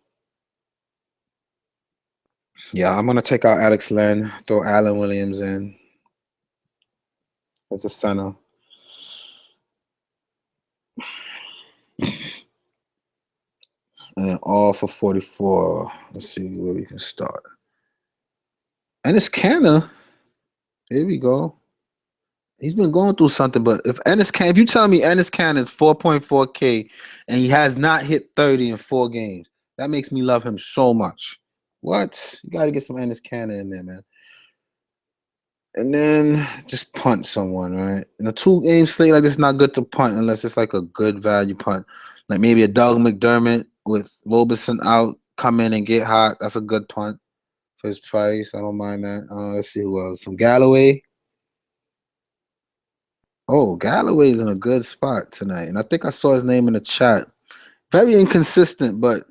Speaker 1: Yeah, I'm gonna take out Alex Len, throw Allen Williams in as a center. And then all for 44. Let's see where we can start. And it's Canna. Here we go. He's been going through something, but if you tell me Ennis Canna is 4.4K and he has not hit 30 in 4 games, that makes me love him so much. What? You gotta get some Ennis Canna in there, man. And then just punt someone, right? In a 2-game slate like this, not good to punt unless it's like a good value punt. Like maybe a Doug McDermott with Roberson out, come in and get hot. That's a good punt for his price. I don't mind that. Let's see who else. Some Galloway. Oh, Galloway's in a good spot tonight. And I think I saw his name in the chat. Very inconsistent, but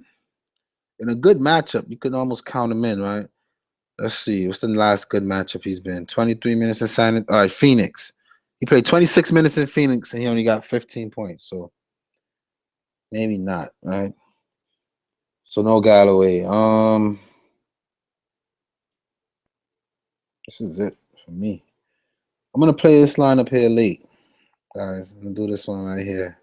Speaker 1: in a good matchup, you could almost count him in, right? Let's see. What's the last good matchup he's been? 23 minutes in San. All right, Phoenix. He played 26 minutes in Phoenix and he only got 15 points. So maybe not, right? So no Galloway. This is it for me. I'm gonna play this lineup here late, guys. I'm gonna do this one right here.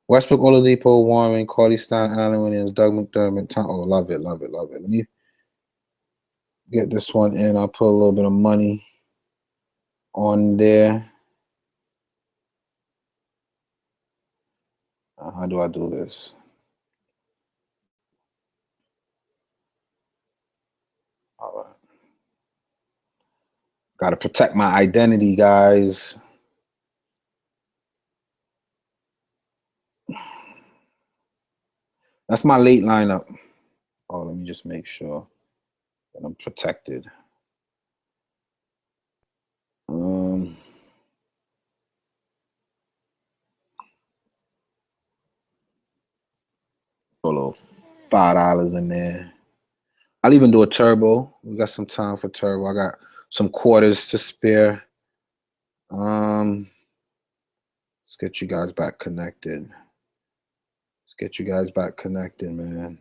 Speaker 1: Westbrook, Oladipo, Warren, Carly Stein, Allen Williams, Doug McDermott. Oh, love it, love it, love it. Let me get this one in. I'll put a little bit of money on there. How do I do this? All right. Got to protect my identity, guys. That's my late lineup. Oh, let me just make sure that I'm protected. Put a little $5 in there. I'll even do a turbo. We got some time for turbo. I got some quarters to spare. Let's get you guys back connected. Let's get you guys back connected, man.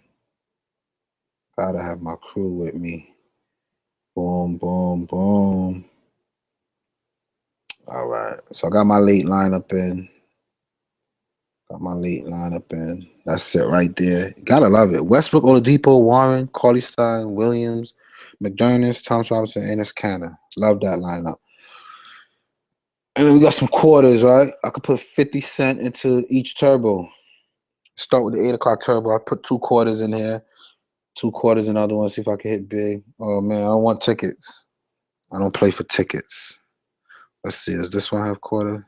Speaker 1: Gotta have my crew with me. Boom, boom, boom. All right. So I got my late lineup in. Got my late lineup in. That's it right there. Gotta love it. Westbrook, Oladipo, Warren, Carly Stein, Williams, McDermott, Thomas Robinson, Ennis Canna. Love that lineup. And then we got some quarters, right? I could put 50 cents into each turbo. Start with the 8 o'clock turbo. I put 2 quarters in here. 2 quarters in the other one. See if I can hit big. Oh, man. I don't want tickets. I don't play for tickets. Let's see. Does this one have quarter?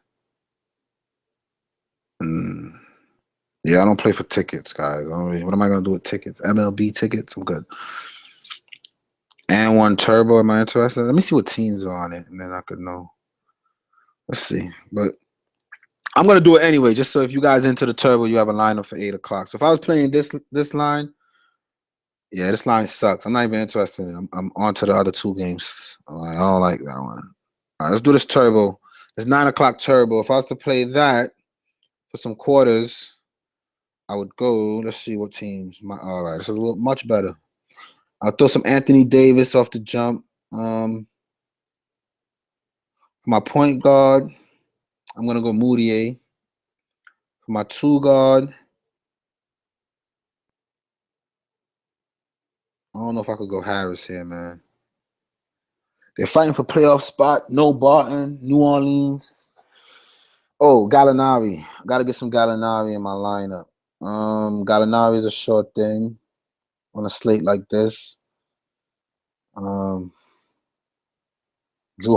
Speaker 1: Yeah, I don't play for tickets, guys. What am I going to do with tickets? MLB tickets? I'm good. And 1 turbo. Am I interested? Let me see what teams are on it, and then I could know. Let's see. But I'm going to do it anyway, just so if you guys into the turbo, you have a lineup for 8 o'clock. So if I was playing this line, yeah, this line sucks. I'm not even interested in it. I'm on to the other 2 games. I don't like that one. All right, let's do this turbo. This 9 o'clock turbo. If I was to play that for some quarters, I would go. Let's see what teams. All right, this is a little much better. I'll throw some Anthony Davis off the jump. For my point guard, I'm gonna go Moutier. For my 2 guard, I don't know if I could go Harris here, man. They're fighting for playoff spot. No Barton, New Orleans. Oh, Gallinari. Gotta get some Gallinari in my lineup. Gallinari is a short thing on a slate like this. Drew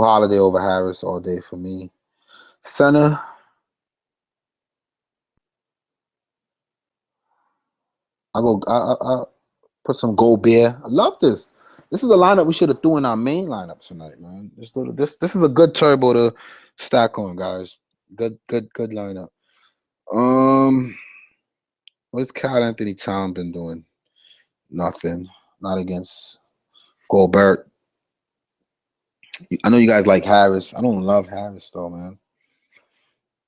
Speaker 1: Holiday over Harris all day for me. Center. I put some Gobert. I love this. This is a lineup we should have threw in our main lineup tonight, man. This is a good turbo to stack on, guys. Good lineup. What's Kyle Anthony Town been doing? Nothing. Not against Gobert. I know you guys like Harris. I don't love Harris though, man.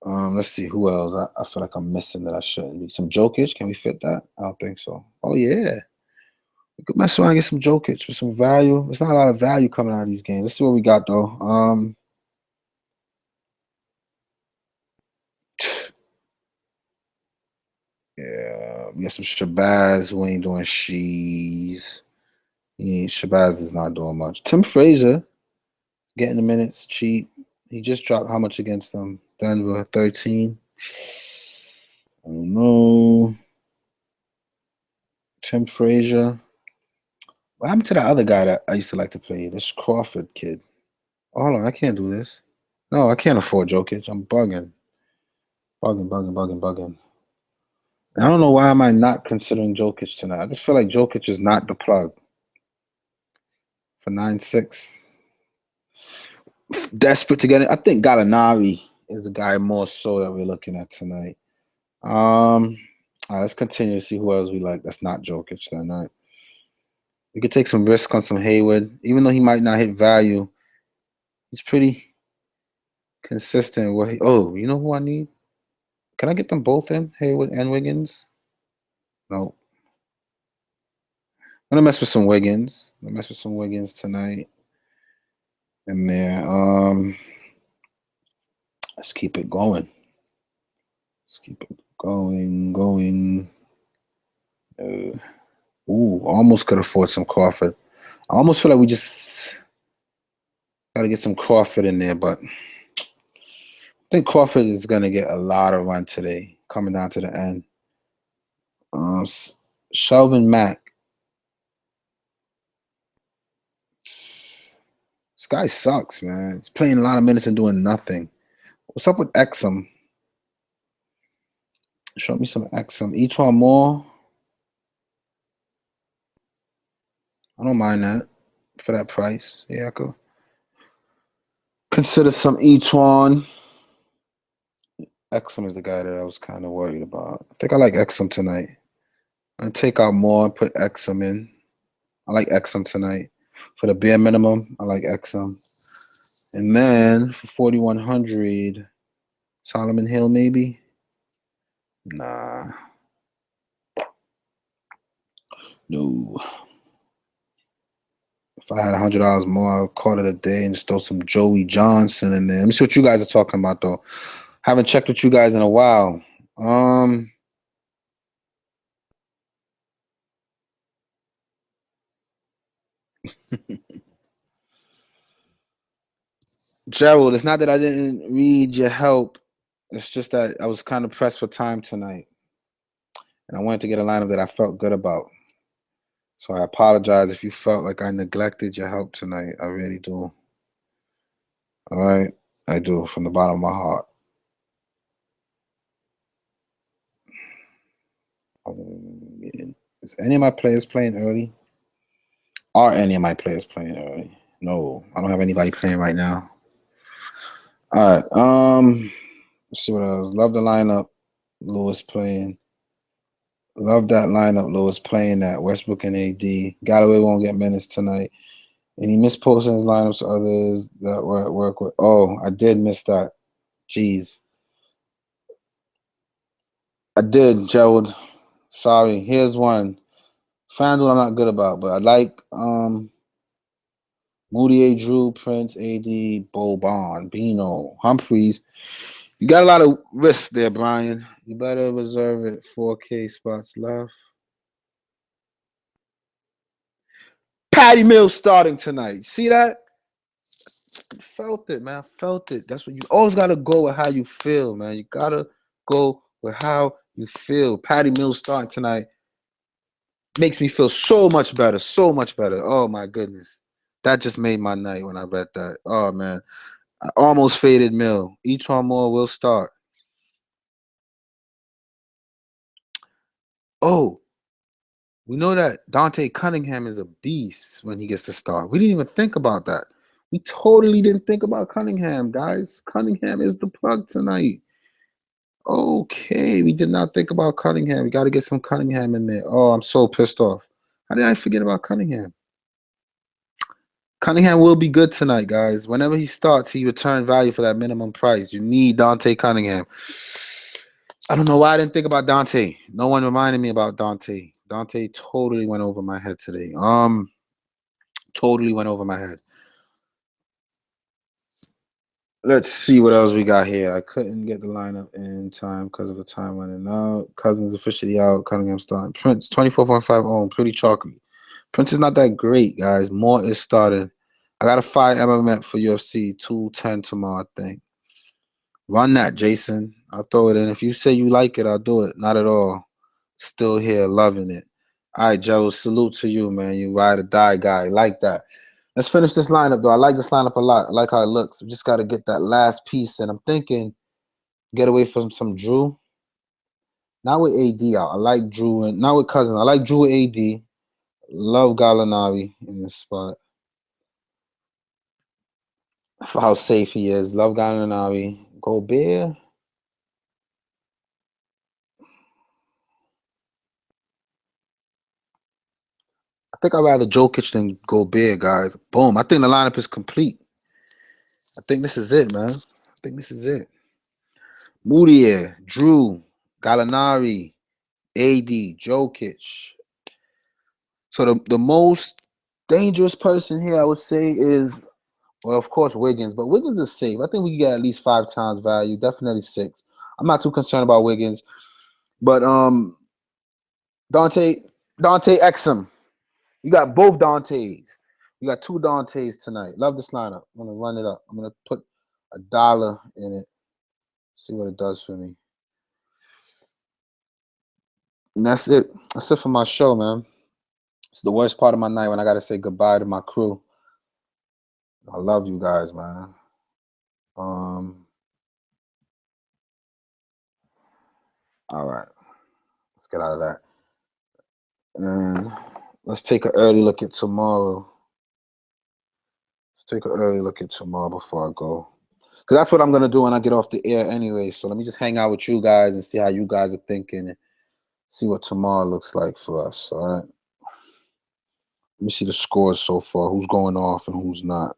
Speaker 1: Let's see who else. I feel like I'm missing that I shouldn't be. Some Jokic. Can we fit that? I don't think so. Oh yeah. We could mess around and get some Jokic with some value. There's not a lot of value coming out of these games. Let's see what we got though. Yeah, we got some Shabazz who ain't doing she's. Shabazz is not doing much. Tim Frazier getting the minutes cheap. He just dropped how much against them? Denver 13. I don't know. Tim Frazier. What happened to that other guy that I used to like to play? This Crawford kid. Oh, hold on, I can't do this. No, I can't afford Jokic. I'm bugging. Bugging. I don't know why am I not considering Jokic tonight. I just feel like Jokic is not the plug for 9-6. Desperate to get it. I think Gallinari is the guy more so that we're looking at tonight. All right, let's continue to see who else we like. That's not Jokic that night. We could take some risk on some Hayward, even though he might not hit value. He's pretty consistent. Oh, you know who I need? Can I get them both in, Hayward and Wiggins? No. I'm gonna mess with some Wiggins. Tonight. And there. Let's keep it going. Going. Almost could afford some Crawford. I almost feel like we just gotta get some Crawford in there, but I think Crawford is gonna get a lot of run today, coming down to the end. Shelvin Mack. This guy sucks, man. He's playing a lot of minutes and doing nothing. What's up with Exum? Show me some Exum. Each one more. I don't mind that for that price. Yeah, I could consider some Etuan. Exum is the guy that I was kind of worried about. I think I like Exum tonight. I'm gonna take out more and put Exum in. I like Exum tonight. For the bare minimum, I like Exum. And then for 4,100, Solomon Hill maybe? Nah. No. If I had $100 more, I would call it a day and just throw some Joey Johnson in there. Let me see what you guys are talking about, though. Haven't checked with you guys in a while. Gerald, it's not that I didn't read your help. It's just that I was kind of pressed for time tonight. And I wanted to get a lineup that I felt good about. So I apologize if you felt like I neglected your help tonight. I really do. All right? I do, from the bottom of my heart. Is any of my players playing early? Are any of my players playing early? No, I don't have anybody playing right now. All right. Let's see what else. Love the lineup. Lewis playing. Love that lineup. Lewis playing that. Westbrook and AD. Galloway won't get minutes tonight. And he missed posting his lineups to others that were at work with. Oh, I did miss that. Jeez. I did, Gerald. Sorry. Here's one. FanDuel I'm not good about, but I like Moutier, Drew, Prince, AD, Boban, Bino, Humphreys. You got a lot of risks there, Brian. You better reserve it. 4K spots left. Patty Mills starting tonight. See that? Felt it, man. Felt it. That's what you always got to go with how you feel, man. You got to go with how you feel. Patty Mills starting tonight makes me feel so much better. So much better. Oh, my goodness. That just made my night when I read that. Oh, man. I almost faded Mill. Each one more will start. Oh, we know that Dante Cunningham is a beast when he gets to start. We didn't even think about that. We totally didn't think about Cunningham, guys. Cunningham is the plug tonight. Okay, we did not think about Cunningham. We got to get some Cunningham in there. Oh, I'm so pissed off. How did I forget about Cunningham? Cunningham will be good tonight, guys. Whenever he starts, he return value for that minimum price. You need Dante Cunningham. I don't know why I didn't think about Dante. No one reminded me about Dante. Dante totally went over my head today. Totally went over my head. Let's see what else we got here. I couldn't get the lineup in time because of the time running out. Cousins officially out. Cunningham starting. Prince 24.5 own. Pretty chalky. Prince is not that great, guys. Moore is started. I got a 5 MMA for UFC 210 tomorrow, I think. Run that, Jason. I'll throw it in. If you say you like it, I'll do it. Not at all. Still here, loving it. All right, Joe. Salute to you, man. You ride or die guy. Like that. Let's finish this lineup, though. I like this lineup a lot. I like how it looks. We just got to get that last piece, and I'm thinking get away from some Drew. Not with AD out. I like Drew, and not with Cousins. I like Drew with AD. Love Gallinari in this spot. For how safe he is. Love Gallinari. Gobert. I think I'd rather Jokic than Gobert, guys. Boom. I think the lineup is complete. I think this is it, man. I think this is it. Moutier, Drew, Gallinari, AD, Jokic. So the most dangerous person here, I would say, is, well, of course, Wiggins. But Wiggins is safe. I think we can get at least 5 times value. Definitely 6. I'm not too concerned about Wiggins. But Dante Exum. You got both Dantes. You got 2 Dantes tonight. Love this lineup. I'm going to run it up. I'm going to put $1 in it. See what it does for me. And that's it. That's it for my show, man. It's the worst part of my night when I got to say goodbye to my crew. I love you guys, man. All right. Let's get out of that. And let's take an early look at tomorrow. Let's take an early look at tomorrow before I go. Because that's what I'm going to do when I get off the air anyway. So let me just hang out with you guys and see how you guys are thinking and see what tomorrow looks like for us. All right. Let me see the scores so far. Who's going off and who's not.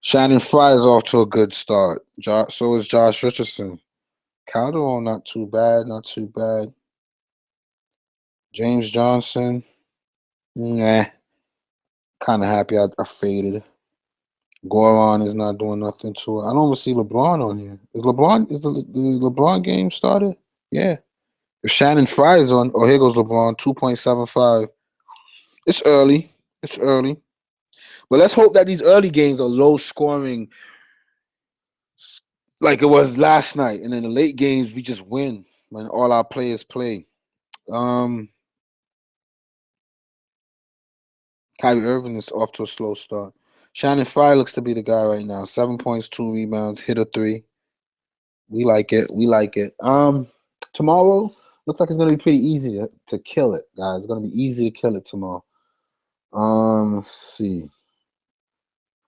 Speaker 1: Shannon Fry is off to a good start. So is Josh Richardson. Calderon, not too bad. Not too bad. James Johnson. Nah. Kind of happy I faded. Goron is not doing nothing to it. I don't even see LeBron on here. Is the LeBron game started? Yeah. If Shannon Fry is on, oh, here goes LeBron, 2.75. It's early. It's early. But let's hope that these early games are low scoring like it was last night. And then the late games, we just win when all our players play. Kyrie Irving is off to a slow start. Shannon Fry looks to be the guy right now. 7 points, 2 rebounds, hit a 3. We like it. We like it. Tomorrow looks like it's gonna be pretty easy to kill it, guys. It's gonna be easy to kill it tomorrow. Let's see.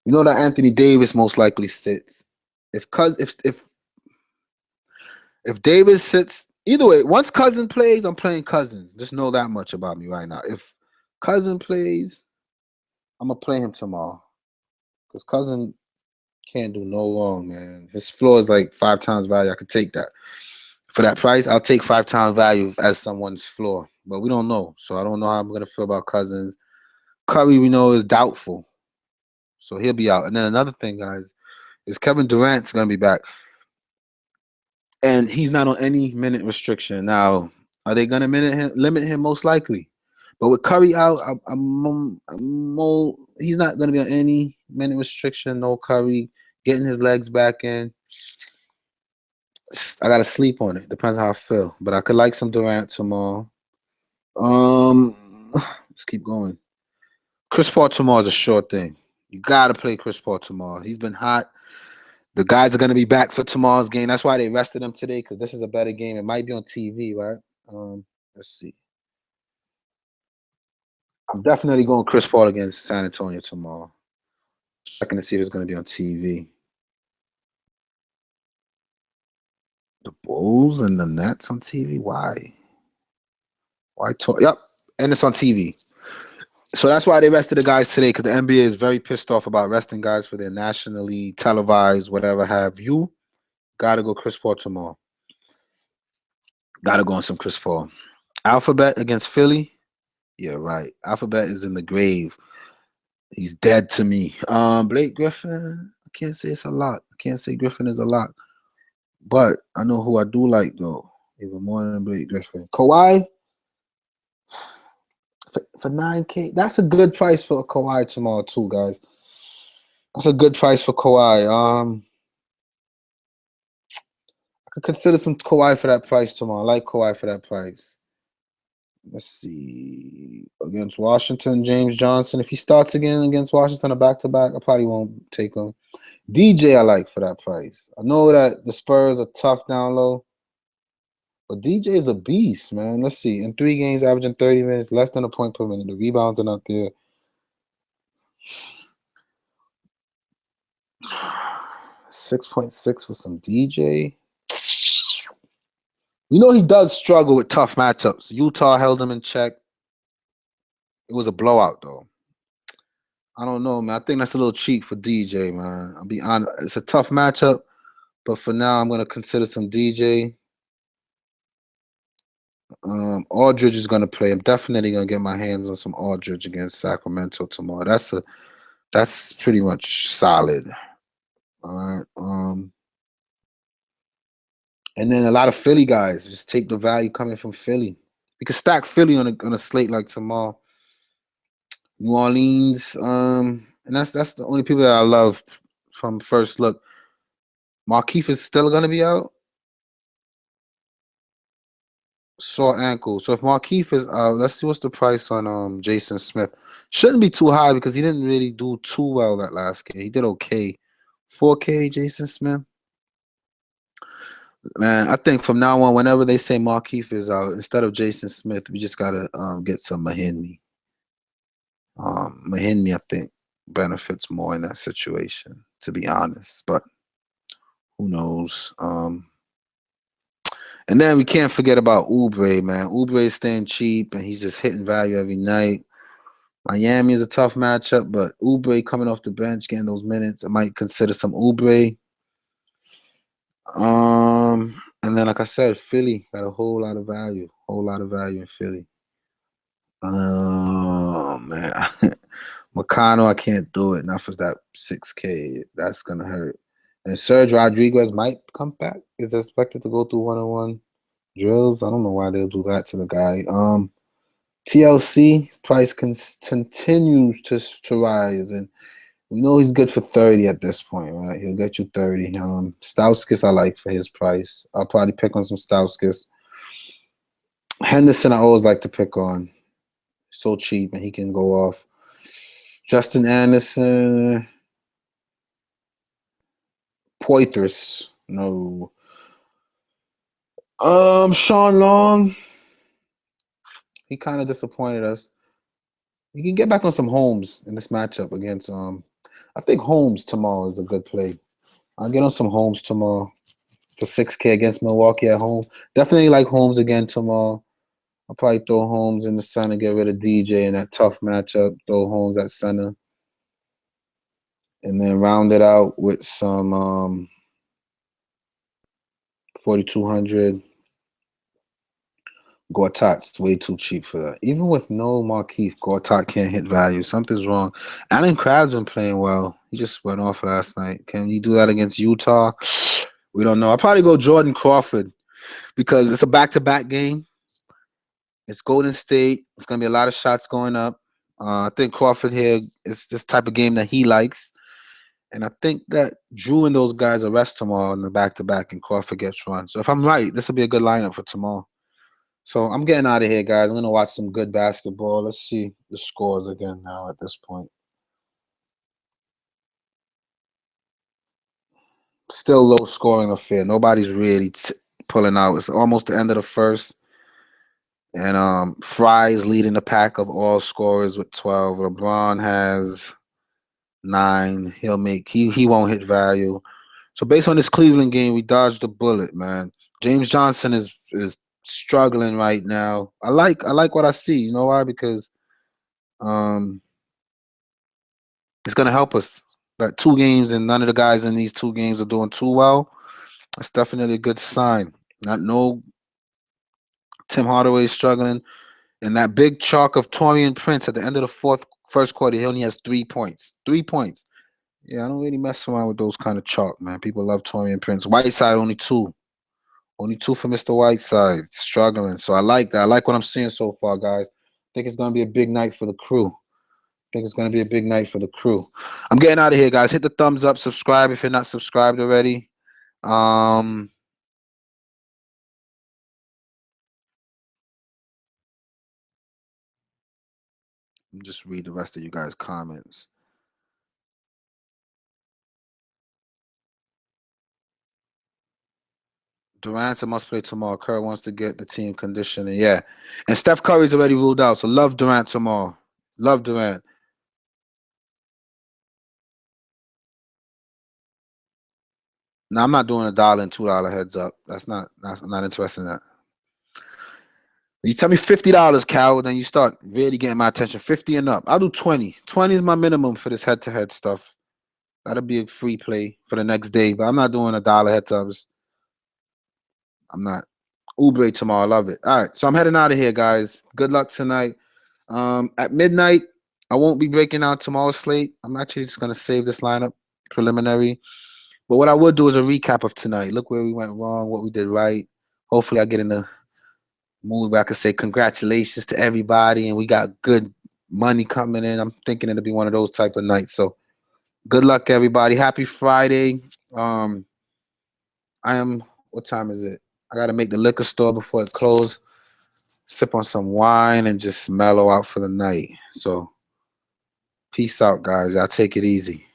Speaker 1: You know that Anthony Davis most likely sits. If Davis sits, either way, once Cousin plays, I'm playing Cousins. Just know that much about me right now. If Cousin plays, I'm gonna play him tomorrow. Because Cousin can't do no wrong, man. His floor is like 5 times value. I could take that. For that price, I'll take 5 times value as someone's floor. But we don't know. So I don't know how I'm gonna feel about Cousins. Curry, we know, is doubtful. So he'll be out. And then another thing, guys, is Kevin Durant's gonna be back. And he's not on any minute restriction. Now, are they gonna limit him? Most likely. But with Curry out, he's not gonna be on any minute restriction. No Curry getting his legs back in. I gotta sleep on it. Depends how I feel. But I could like some Durant tomorrow. Let's keep going. Chris Paul tomorrow is a sure thing. You gotta play Chris Paul tomorrow. He's been hot. The guys are gonna be back for tomorrow's game. That's why they rested him today, because this is a better game. It might be on TV, right? Let's see. I'm definitely going Chris Paul against San Antonio tomorrow. Checking to see if it's gonna be on TV. The Bulls and the Nets on TV? Why? Yep, and it's on TV. So that's why they rested the guys today, because the NBA is very pissed off about resting guys for their nationally televised whatever have you. Gotta go Chris Paul tomorrow. Gotta go on some Chris Paul. Alphabet against Philly. Yeah, right. Alphabet is in the grave. He's dead to me. Blake Griffin. I can't say it's a lot. I can't say Griffin is a lot. But I know who I do like though. Even more than Blake Griffin. Kawhi for 9K. That's a good price for Kawhi tomorrow too, guys. That's a good price for Kawhi. I could consider some Kawhi for that price tomorrow. I like Kawhi for that price. Let's see. Against Washington, James Johnson. If he starts again against Washington, a back-to-back, I probably won't take him. DJ I like for that price. I know that the Spurs are tough down low, but DJ is a beast, man. Let's see. In 3 games, averaging 30 minutes, less than a point per minute. The rebounds are not there. 6.6 for some DJ. You know he does struggle with tough matchups. Utah held him in check. It was a blowout, though. I don't know, man. I think that's a little cheap for DJ, man. I'll be honest. It's a tough matchup, but for now, I'm going to consider some DJ. Aldridge is going to play. I'm definitely going to get my hands on some Aldridge against Sacramento tomorrow. That's pretty much solid. All right. And then a lot of Philly guys. Just take the value coming from Philly. You can stack Philly on a slate like tomorrow. New Orleans, and that's the only people that I love from first look. Markieff is still going to be out. Sore ankle. So if Markieff is out, let's see what's the price on Jason Smith. Shouldn't be too high because he didn't really do too well that last game. He did okay. 4K Jason Smith. Man, I think from now on, whenever they say Markieff is out, instead of Jason Smith, we just gotta get some Mahinmi. Mahinmi, I think, benefits more in that situation, to be honest. But who knows? And then we can't forget about Oubre, man. Oubre is staying cheap, and he's just hitting value every night. Miami is a tough matchup, but Oubre coming off the bench, getting those minutes, I might consider some Oubre. And then, like I said, Philly got a whole lot of value in Philly. Oh man, McConnell, I can't do it. Not for that 6K. That's gonna hurt. And Serge Rodriguez might come back. Is expected to go through 1-on-1 drills. I don't know why they'll do that to the guy. TLC his price continues to rise, and we know he's good for 30 at this point, right? He'll get you 30. Stauskas I like for his price. I'll probably pick on some Stauskas. Henderson I always like to pick on. So cheap and he can go off. Justin Anderson. Poitras. No. Sean Long. He kind of disappointed us. You can get back on some Holmes in this matchup against I think Holmes tomorrow is a good play. I'll get on some Holmes tomorrow for 6K against Milwaukee at home. Definitely like Holmes again tomorrow. I'll probably throw Holmes in the center, get rid of DJ in that tough matchup. Throw Holmes at center. And then round it out with some 4,200. Gortat's way too cheap for that. Even with no Markieff, Gortat can't hit value. Something's wrong. Allen Crabbe's been playing well. He just went off last night. Can he do that against Utah? We don't know. I'll probably go Jordan Crawford because it's a back-to-back game. It's Golden State. It's going to be a lot of shots going up. I think Crawford here is this type of game that he likes. And I think that Drew and those guys will rest tomorrow in the back-to-back and Crawford gets run. So if I'm right, this will be a good lineup for tomorrow. So I'm getting out of here, guys. I'm going to watch some good basketball. Let's see the scores again now at this point. Still low scoring affair. Nobody's really pulling out. It's almost the end of the first. And Fry's leading the pack of all scorers with 12. LeBron has 9. He won't hit value. So based on this Cleveland game, we dodged the bullet, man. James Johnson is struggling right now. I like what I see. You know why? Because it's gonna help us. Like 2 games and none of the guys in these 2 games are doing too well. That's definitely a good sign. Not no Tim Hardaway is struggling. And that big chalk of Torian Prince at the end of the first quarter, he only has 3 points. 3 points. Yeah, I don't really mess around with those kind of chalk, man. People love Torian Prince. Whiteside only 2. Only 2 for Mr. Whiteside. Struggling. So I like that. I like what I'm seeing so far, guys. I think it's going to be a big night for the crew. I'm getting out of here, guys. Hit the thumbs up. Subscribe if you're not subscribed already. Just read the rest of you guys' comments. Durant must play tomorrow. Kerr wants to get the team conditioning. Yeah. And Steph Curry's already ruled out. So love Durant tomorrow. Love Durant. No, I'm not doing $1 and $2 heads up. I'm not interested in that. You tell me $50, Cal, then you start really getting my attention. 50 and up. I'll do 20. 20 is my minimum for this head-to-head stuff. That'll be a free play for the next day, but I'm not doing $1 heads ups. I'm not. Uber tomorrow. I love it. All right, so I'm heading out of here, guys. Good luck tonight. At midnight, I won't be breaking out tomorrow's slate. I'm actually just gonna save this lineup preliminary. But what I would do is a recap of tonight. Look where we went wrong, what we did right. Hopefully, I get in the mood where I can say congratulations to everybody, and we got good money coming in. I'm thinking it'll be one of those type of nights. So good luck, everybody. Happy Friday. What time is it? I got to make the liquor store before it closes. Sip on some wine and just mellow out for the night. So peace out, guys. Y'all take it easy.